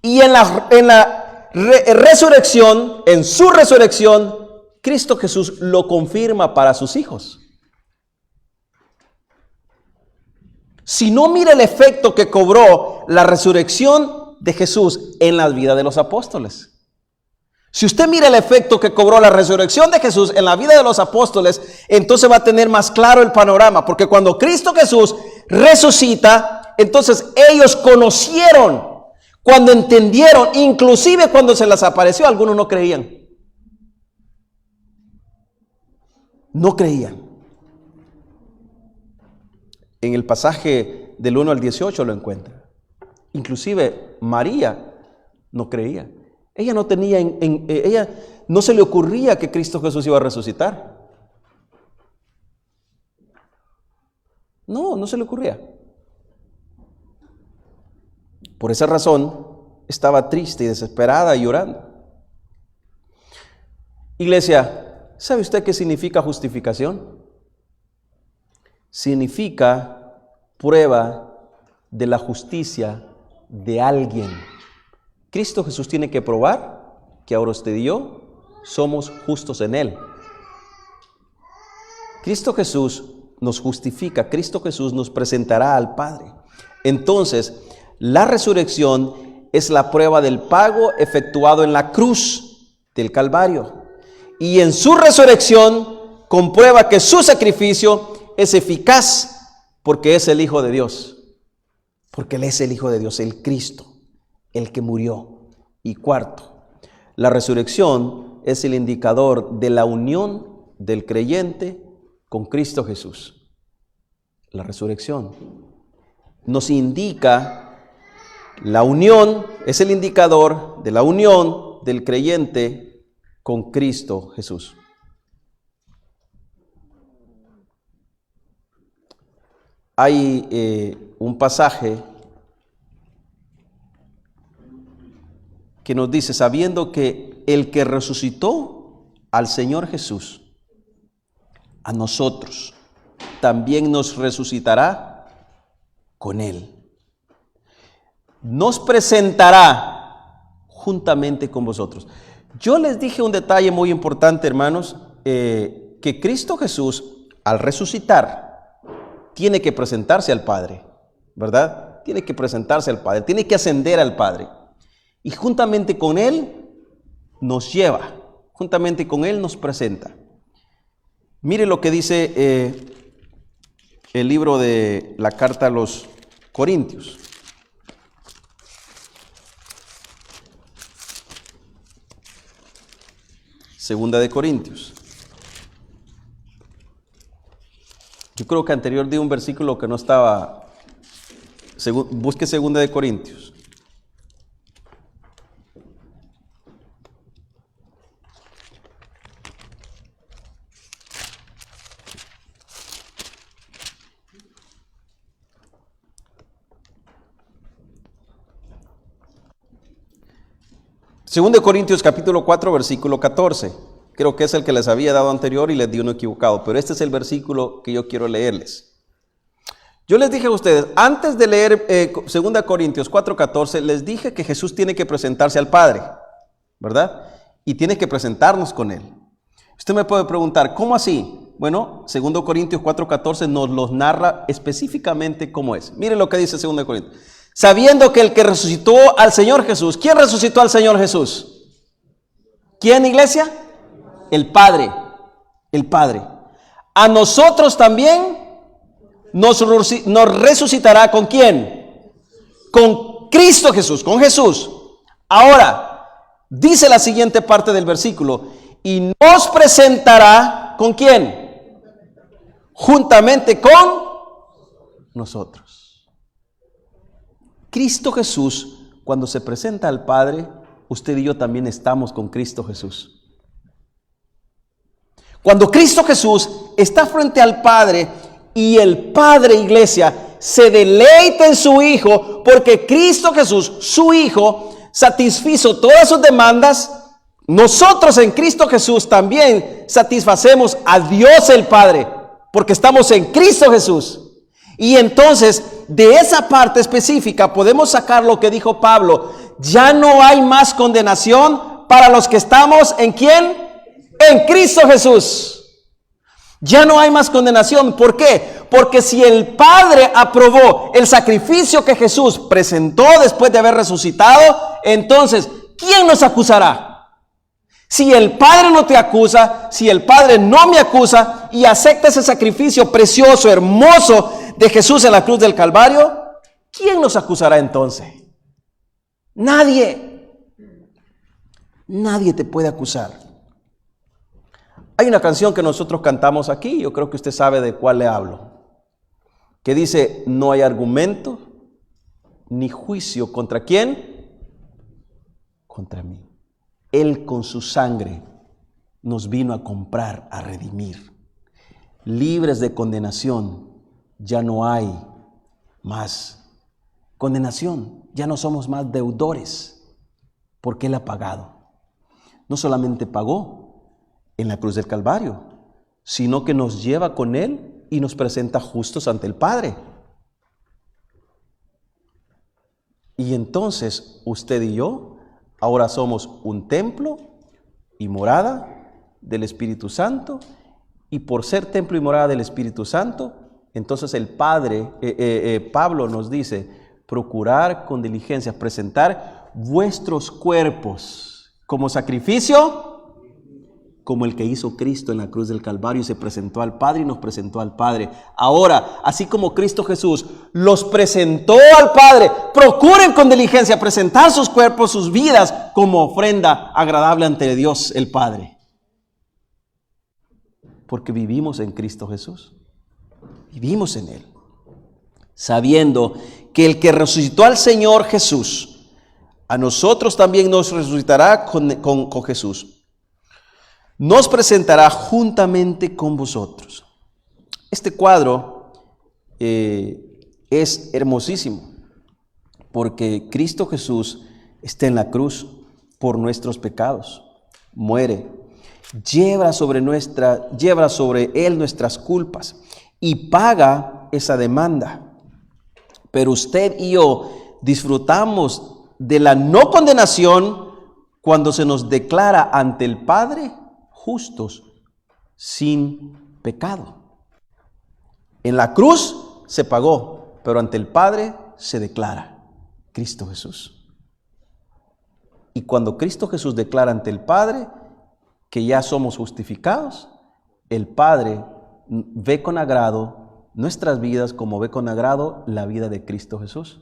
S1: Y en la resurrección, en su resurrección, Cristo Jesús lo confirma para sus hijos. Si no, mira el efecto que cobró la resurrección de Jesús en la vida de los apóstoles. Si usted mira el efecto que cobró la resurrección de Jesús en la vida de los apóstoles, entonces va a tener más claro el panorama. Porque cuando Cristo Jesús resucita, entonces ellos conocieron, cuando entendieron, inclusive cuando se les apareció, algunos no creían. No creían. En el pasaje del 1 al 18 lo encuentra. Inclusive María no creía. Ella no tenía, ella no se le ocurría que Cristo Jesús iba a resucitar. No se le ocurría. Por esa razón estaba triste y desesperada y llorando. Iglesia, ¿sabe usted qué significa justificación? Significa prueba de la justicia de alguien. Cristo Jesús tiene que probar que ahora usted y yo somos justos en Él. Cristo Jesús nos justifica, Cristo Jesús nos presentará al Padre. Entonces, la resurrección es la prueba del pago efectuado en la cruz del Calvario. Y en su resurrección comprueba que su sacrificio es eficaz porque es el Hijo de Dios. Porque Él es el Hijo de Dios, el Cristo, el que murió. Y cuarto, la resurrección es el indicador de la unión del creyente con Cristo Jesús. La resurrección nos indica la unión, es el indicador de la unión del creyente con Cristo Jesús. Hay un pasaje que nos dice, sabiendo que el que resucitó al Señor Jesús, a nosotros también nos resucitará con Él. Nos presentará juntamente con vosotros. Yo les dije un detalle muy importante, hermanos, que Cristo Jesús, al resucitar, tiene que presentarse al Padre, ¿verdad? Tiene que presentarse al Padre, tiene que ascender al Padre. Y juntamente con Él nos lleva, juntamente con Él nos presenta. Mire lo que dice el libro de la carta a los Corintios. Segunda de Corintios. Yo creo que anterior di un versículo que no estaba. Busque Segunda de Corintios. Segunda de Corintios capítulo 4, versículo 14. Creo que es el que les había dado anterior y les di uno equivocado, pero este es el versículo que yo quiero leerles. Yo les dije a ustedes, antes de leer 2 Corintios 4:14, les dije que Jesús tiene que presentarse al Padre, ¿verdad? Y tiene que presentarnos con Él. Usted me puede preguntar, ¿cómo así? Bueno, 2 Corintios 4:14 nos los narra específicamente cómo es. Mire lo que dice 2 Corintios. Sabiendo que el que resucitó al Señor Jesús, ¿quién resucitó al Señor Jesús? ¿Quién, iglesia? El Padre, el Padre. A nosotros también nos resucitará, ¿con quién? con Cristo Jesús, con Jesús. Ahora, dice la siguiente parte del versículo, y nos presentará, ¿con quién? Juntamente con nosotros. Cristo Jesús, cuando se presenta al Padre, usted y yo también estamos con Cristo Jesús. Cuando Cristo Jesús está frente al Padre y el Padre, iglesia, se deleita en su Hijo, porque Cristo Jesús, su Hijo, satisfizo todas sus demandas, nosotros en Cristo Jesús también satisfacemos a Dios el Padre, porque estamos en Cristo Jesús. Y entonces, de esa parte específica podemos sacar lo que dijo Pablo: ya no hay más condenación para los que estamos ¿en quién? En Cristo Jesús. Ya no hay más condenación. ¿Por qué? Porque si el Padre aprobó el sacrificio que Jesús presentó después de haber resucitado, entonces, ¿quién nos acusará? Si el Padre no te acusa, si el Padre no me acusa y acepta ese sacrificio precioso, hermoso de Jesús en la cruz del Calvario, ¿quién nos acusará entonces? Nadie. Nadie te puede acusar. Hay una canción que nosotros cantamos aquí, yo creo que usted sabe de cuál le hablo, que dice: no hay argumento ni juicio contra quién, contra mí. Él con su sangre nos vino a comprar, a redimir. Libres de condenación, ya no hay más condenación, ya no somos más deudores, porque Él ha pagado. No solamente pagó en la cruz del Calvario, sino que nos lleva con Él y nos presenta justos ante el Padre. Y entonces usted y yo ahora somos un templo y morada del Espíritu Santo, y por ser templo y morada del Espíritu Santo, entonces el Padre, Pablo nos dice: procurar con diligencia presentar vuestros cuerpos como sacrificio, como el que hizo Cristo en la cruz del Calvario y se presentó al Padre y nos presentó al Padre. Ahora, así como Cristo Jesús los presentó al Padre, procuren con diligencia presentar sus cuerpos, sus vidas, como ofrenda agradable ante Dios el Padre. Porque vivimos en Cristo Jesús. Vivimos en Él, sabiendo que el que resucitó al Señor Jesús, a nosotros también nos resucitará con Jesús. Nos presentará juntamente con vosotros. Este cuadro es hermosísimo, porque Cristo Jesús está en la cruz por nuestros pecados, muere, lleva sobre Él nuestras culpas y paga esa demanda. Pero usted y yo disfrutamos de la no condenación cuando se nos declara ante el Padre justos, sin pecado. En la cruz se pagó, pero ante el Padre se declara Cristo Jesús. Y cuando Cristo Jesús declara ante el Padre que ya somos justificados, el Padre ve con agrado nuestras vidas como ve con agrado la vida de Cristo Jesús.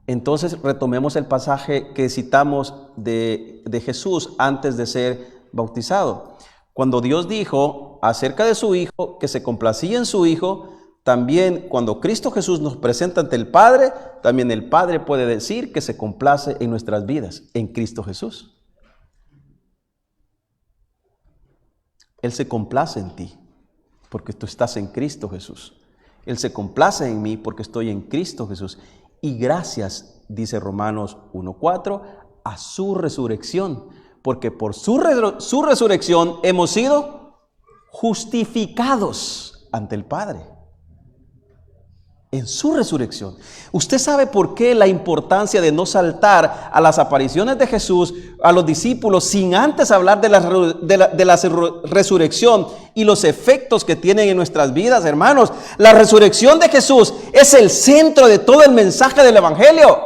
S1: Entonces retomemos el pasaje que citamos de Jesús antes de ser bautizado. Cuando Dios dijo acerca de su Hijo que se complacía en su Hijo, también cuando Cristo Jesús nos presenta ante el Padre, también el Padre puede decir que se complace en nuestras vidas, en Cristo Jesús. Él se complace en ti, porque tú estás en Cristo Jesús. Él se complace en mí porque estoy en Cristo Jesús. Y gracias, dice Romanos 1:4, a su resurrección, porque por su resurrección hemos sido justificados ante el Padre. En su resurrección. ¿Usted sabe por qué la importancia de no saltar a las apariciones de Jesús a los discípulos sin antes hablar de la resurrección y los efectos que tienen en nuestras vidas, hermanos? La resurrección de Jesús es el centro de todo el mensaje del Evangelio.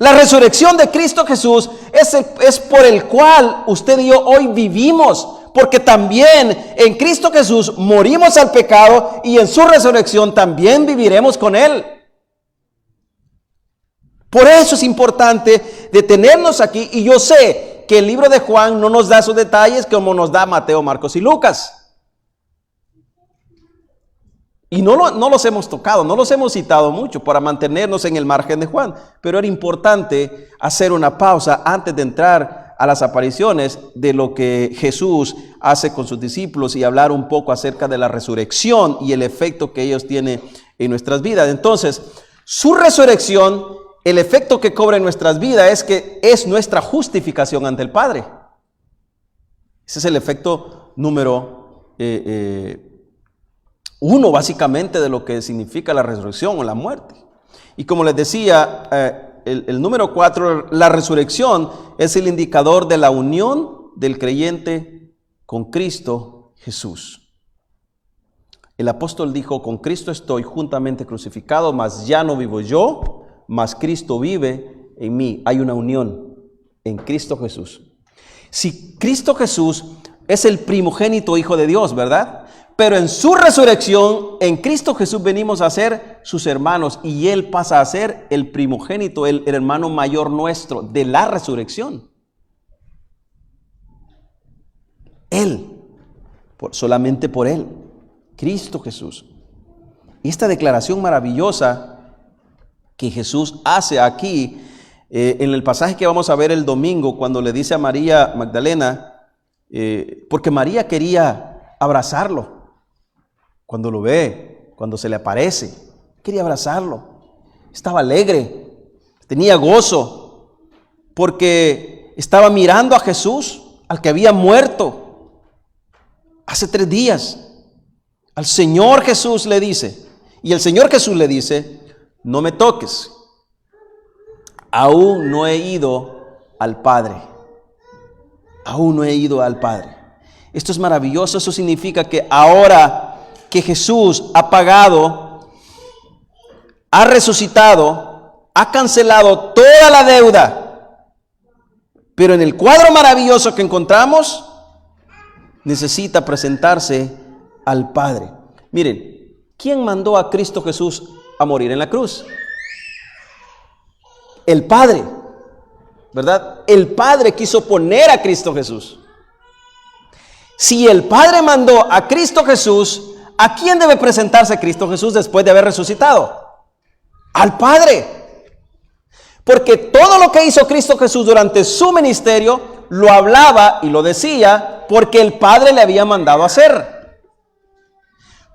S1: La resurrección de Cristo Jesús es por el cual usted y yo hoy vivimos, porque también en Cristo Jesús morimos al pecado y en su resurrección también viviremos con Él. Por eso es importante detenernos aquí, y yo sé que el libro de Juan no nos da esos detalles como nos da Mateo, Marcos y Lucas. Y no los hemos tocado, no los hemos citado mucho para mantenernos en el margen de Juan. Pero era importante hacer una pausa antes de entrar a las apariciones de lo que Jesús hace con sus discípulos y hablar un poco acerca de la resurrección y el efecto que ellos tienen en nuestras vidas. Entonces, su resurrección, el efecto que cobra en nuestras vidas es que es nuestra justificación ante el Padre. Ese es el efecto número uno, básicamente, de lo que significa la resurrección o la muerte. Y como les decía, el número 4, la resurrección es el indicador de la unión del creyente con Cristo Jesús. El apóstol dijo: con Cristo estoy juntamente crucificado, mas ya no vivo yo, mas Cristo vive en mí. Hay una unión en Cristo Jesús. Si Cristo Jesús es el primogénito Hijo de Dios, ¿verdad? Pero en su resurrección, en Cristo Jesús venimos a ser sus hermanos, y Él pasa a ser el primogénito, el hermano mayor nuestro de la resurrección. Él, solamente por Él, Cristo Jesús. Y esta declaración maravillosa que Jesús hace aquí, en el pasaje que vamos a ver el domingo, cuando le dice a María Magdalena, porque María quería abrazarlo. Cuando lo ve, cuando se le aparece, quería abrazarlo. Estaba alegre, tenía gozo, porque estaba mirando a Jesús, al que había muerto hace 3 días. Al Señor Jesús le dice, y el Señor Jesús le dice: no me toques, aún no he ido al Padre. Aún no he ido al Padre. Esto es maravilloso. Eso significa que ahora que Jesús ha pagado, ha resucitado, ha cancelado toda la deuda, pero en el cuadro maravilloso que encontramos, necesita presentarse al Padre. Miren, ¿quién mandó a Cristo Jesús a morir en la cruz? El Padre, ¿verdad? El Padre quiso poner a Cristo Jesús. Si el Padre mandó a Cristo Jesús, ¿a quién debe presentarse Cristo Jesús después de haber resucitado? Al Padre. Porque todo lo que hizo Cristo Jesús durante su ministerio, lo hablaba y lo decía porque el Padre le había mandado a hacer.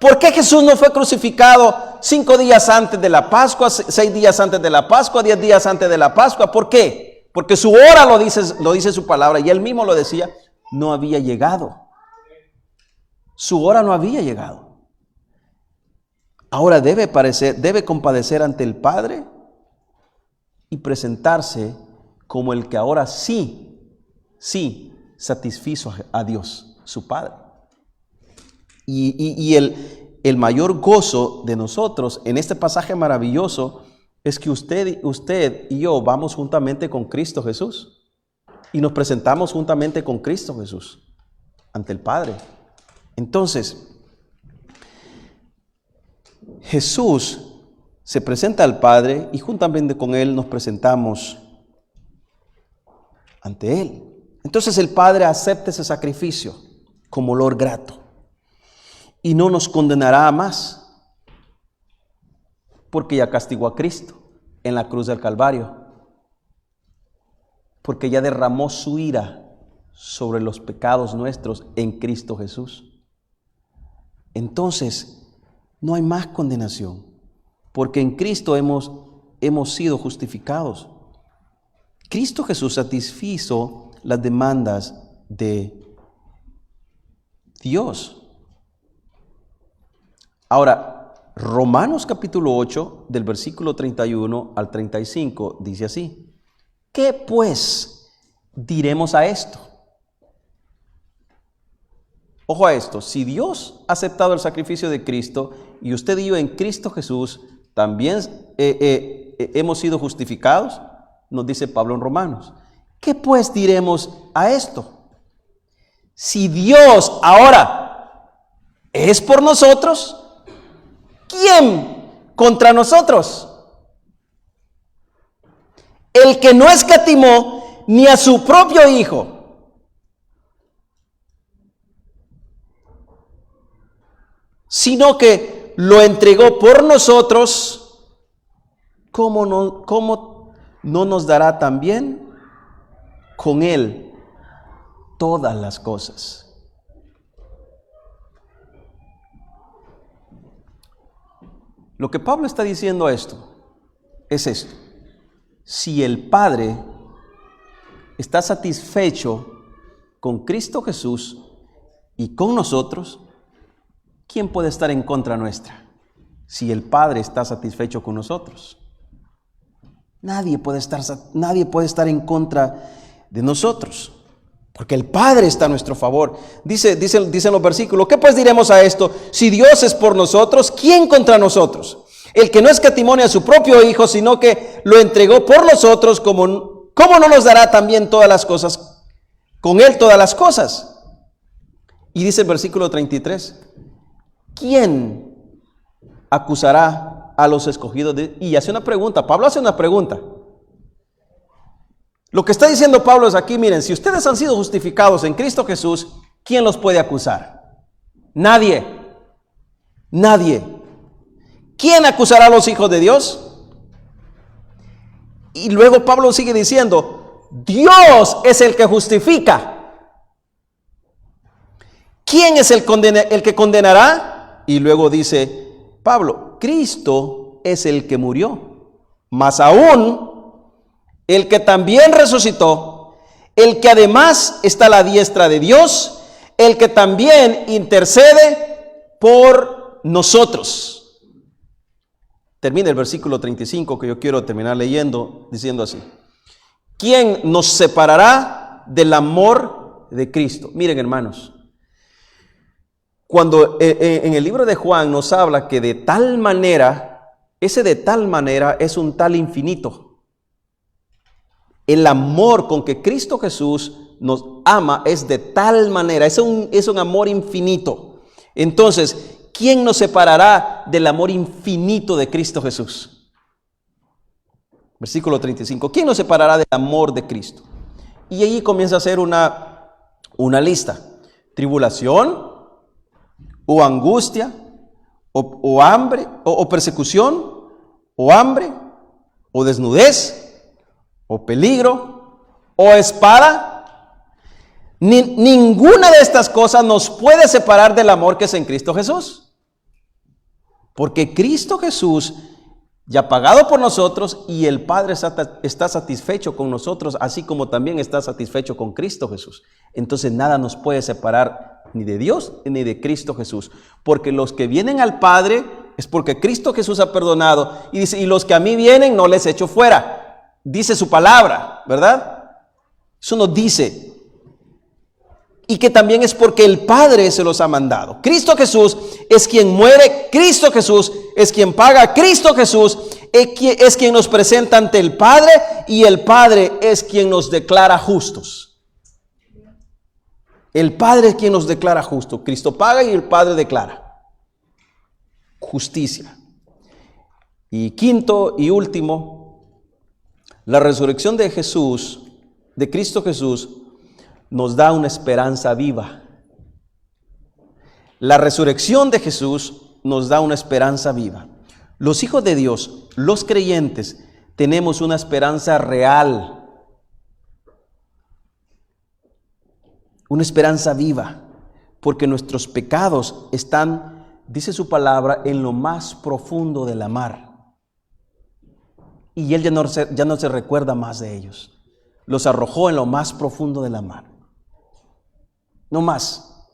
S1: ¿Por qué Jesús no fue crucificado 5 días antes de la Pascua, 6 días antes de la Pascua, 10 días antes de la Pascua? ¿Por qué? Porque su hora, lo dice su palabra, y él mismo lo decía, no había llegado. Su hora no había llegado. Ahora debe compadecer ante el Padre y presentarse como el que ahora sí satisfizo a Dios, su Padre. Y el mayor gozo de nosotros en este pasaje maravilloso es que usted y yo vamos juntamente con Cristo Jesús y nos presentamos juntamente con Cristo Jesús ante el Padre. Entonces, Jesús se presenta al Padre y juntamente con Él nos presentamos ante Él. Entonces el Padre acepta ese sacrificio como olor grato y no nos condenará más, porque ya castigó a Cristo en la cruz del Calvario, porque ya derramó su ira sobre los pecados nuestros en Cristo Jesús. Entonces no hay más condenación, porque en Cristo hemos sido justificados. Cristo Jesús satisfizo las demandas de Dios. Ahora, Romanos capítulo 8, del versículo 31 al 35, dice así: ¿qué pues diremos a esto? Ojo a esto, si Dios ha aceptado el sacrificio de Cristo y usted y yo en Cristo Jesús también hemos sido justificados, nos dice Pablo en Romanos, ¿qué pues diremos a esto? Si Dios ahora es por nosotros, ¿quién contra nosotros? el que no escatimó ni a su propio Hijo, sino que lo entregó por nosotros, ¿cómo no nos dará también con Él todas las cosas? Lo que Pablo está diciendo es esto. Si el Padre está satisfecho con Cristo Jesús y con nosotros, ¿quién puede estar en contra nuestra? Si el Padre está satisfecho con nosotros, nadie puede estar en contra de nosotros, porque el Padre está a nuestro favor. Dicen los versículos: ¿qué pues diremos a esto? Si Dios es por nosotros, ¿quién contra nosotros? El que no escatimó a su propio Hijo, sino que lo entregó por nosotros, ¿cómo no nos dará también todas las cosas? Con Él todas las cosas. Y dice el versículo 33, ¿quién acusará a los escogidos y hace una pregunta? Pablo hace una pregunta. Lo que está diciendo Pablo es aquí: miren, si ustedes han sido justificados en Cristo Jesús, ¿quién los puede acusar? Nadie. ¿Quién acusará a los hijos de Dios? Y luego Pablo sigue diciendo: Dios es el que justifica. ¿Quién es el que condenará? Y luego dice Pablo: Cristo es el que murió, más aún el que también resucitó, el que además está a la diestra de Dios, el que también intercede por nosotros. Termina el versículo 35, que yo quiero terminar leyendo, diciendo así: ¿quién nos separará del amor de Cristo? Miren, hermanos, cuando en el libro de Juan nos habla que de tal manera, ese de tal manera es un tal infinito. El amor con que Cristo Jesús nos ama es de tal manera, es un amor infinito. Entonces, ¿quién nos separará del amor infinito de Cristo Jesús? Versículo 35. ¿Quién nos separará del amor de Cristo? Y allí comienza a hacer una lista: tribulación, o angustia, o hambre, o persecución, o hambre, o desnudez, o peligro, o espada. Ninguna de estas cosas nos puede separar del amor que es en Cristo Jesús. Porque Cristo Jesús ya ha pagado por nosotros, y el Padre está satisfecho con nosotros, así como también está satisfecho con Cristo Jesús. Entonces nada nos puede separar ni de Dios ni de Cristo Jesús. Porque los que vienen al Padre es porque Cristo Jesús ha perdonado. Y dice: y los que a mí vienen no les echo fuera. Dice su palabra, ¿verdad? Eso nos dice. Y que también es porque el Padre se los ha mandado. Cristo Jesús es quien muere, Cristo Jesús es quien paga, Cristo Jesús es quien nos presenta ante el Padre, y el Padre es quien nos declara justos. El Padre es quien nos declara justos. Cristo paga y el Padre declara justicia. Y quinto y último, la resurrección de Jesús, de Cristo Jesús, nos da una esperanza viva. La resurrección de Jesús nos da una esperanza viva. Los hijos de Dios, los creyentes, tenemos una esperanza real. Una esperanza viva, porque nuestros pecados están, dice su palabra, en lo más profundo de la mar. Y Él ya no se recuerda más de ellos. Los arrojó en lo más profundo de la mar. No más.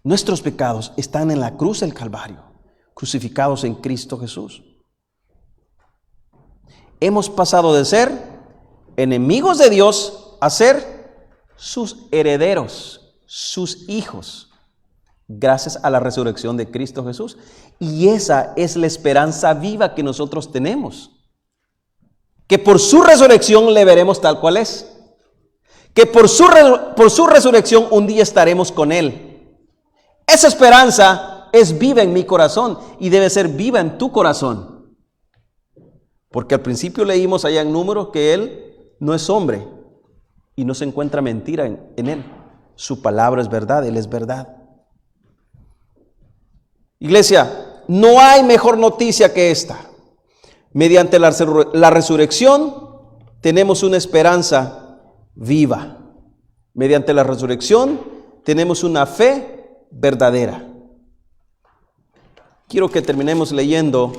S1: Nuestros pecados están en la cruz del Calvario, crucificados en Cristo Jesús. Hemos pasado de ser enemigos de Dios a ser sus herederos, sus hijos, gracias a la resurrección de Cristo Jesús. Y esa es la esperanza viva que nosotros tenemos, que por su resurrección le veremos tal cual es, que por su resurrección un día estaremos con Él. Esa esperanza es viva en mi corazón y debe ser viva en tu corazón, Porque al principio leímos allá en Números que Él no es hombre y no se encuentra mentira en Él. Su palabra es verdad, Él es verdad. Iglesia, no hay mejor noticia que esta. Mediante la resurrección tenemos una esperanza viva. Mediante la resurrección tenemos una fe verdadera. Quiero que terminemos leyendo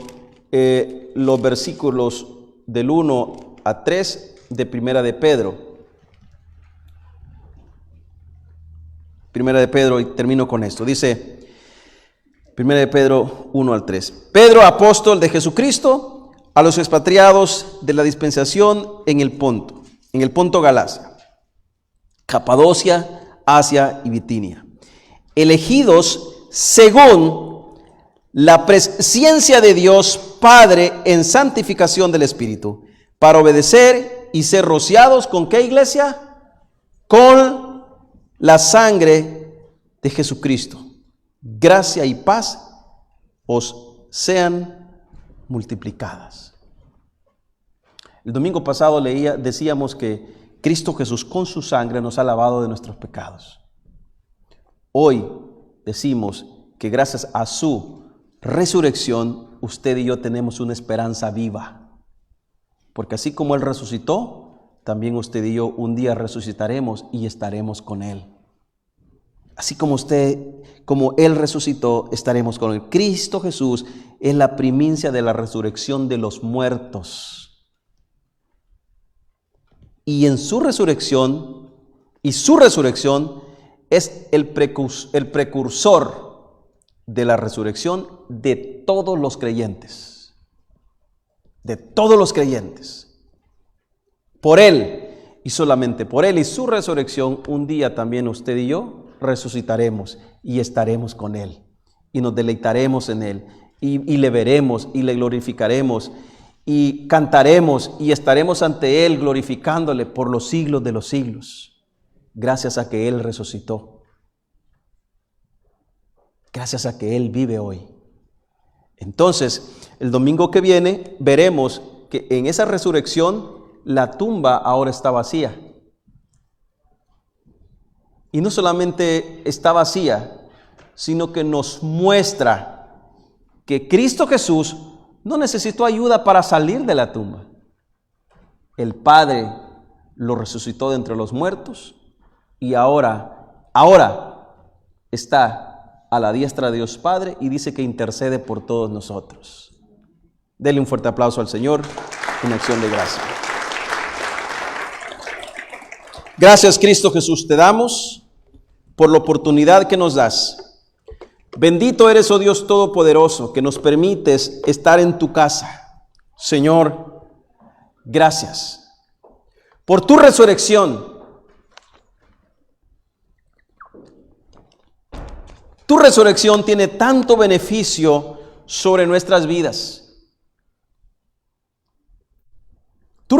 S1: los versículos del 1 a 3 de Primera de Pedro. Primera de Pedro, y termino con esto. Dice, Primera de Pedro 1 al 3. Pedro, apóstol de Jesucristo, a los expatriados de la dispensación en el Ponto Galacia, Capadocia, Asia y Bitinia, elegidos según la presciencia de Dios Padre en santificación del Espíritu, para obedecer y ser rociados ¿con qué, iglesia? Con la sangre de Jesucristo. Gracia y paz os sean multiplicadas. El domingo pasado decíamos que Cristo Jesús con su sangre nos ha lavado de nuestros pecados. Hoy decimos que gracias a su resurrección, usted y yo tenemos una esperanza viva. Porque así como Él resucitó, también usted y yo un día resucitaremos y estaremos con Él. Así como Él resucitó, estaremos con Él. Cristo Jesús es la primicia de la resurrección de los muertos. Y en su resurrección, es el precursor de la resurrección de todos los creyentes. De todos los creyentes. Por Él, y solamente por Él y su resurrección, un día también usted y yo resucitaremos y estaremos con Él. Y nos deleitaremos en Él. Y le veremos y le glorificaremos. Y cantaremos y estaremos ante Él glorificándole por los siglos de los siglos. Gracias a que Él resucitó. Gracias a que Él vive hoy. Entonces, el domingo que viene veremos que en esa resurrección la tumba ahora está vacía. Y no solamente está vacía, sino que nos muestra que Cristo Jesús no necesitó ayuda para salir de la tumba. El Padre lo resucitó de entre los muertos y ahora está a la diestra de Dios Padre y dice que intercede por todos nosotros. Dele un fuerte aplauso al Señor, una acción de gracia. Gracias, Cristo Jesús, te damos por la oportunidad que nos das. Bendito eres, oh Dios Todopoderoso, que nos permites estar en tu casa. Señor, gracias por tu resurrección. Tu resurrección tiene tanto beneficio sobre nuestras vidas. Tu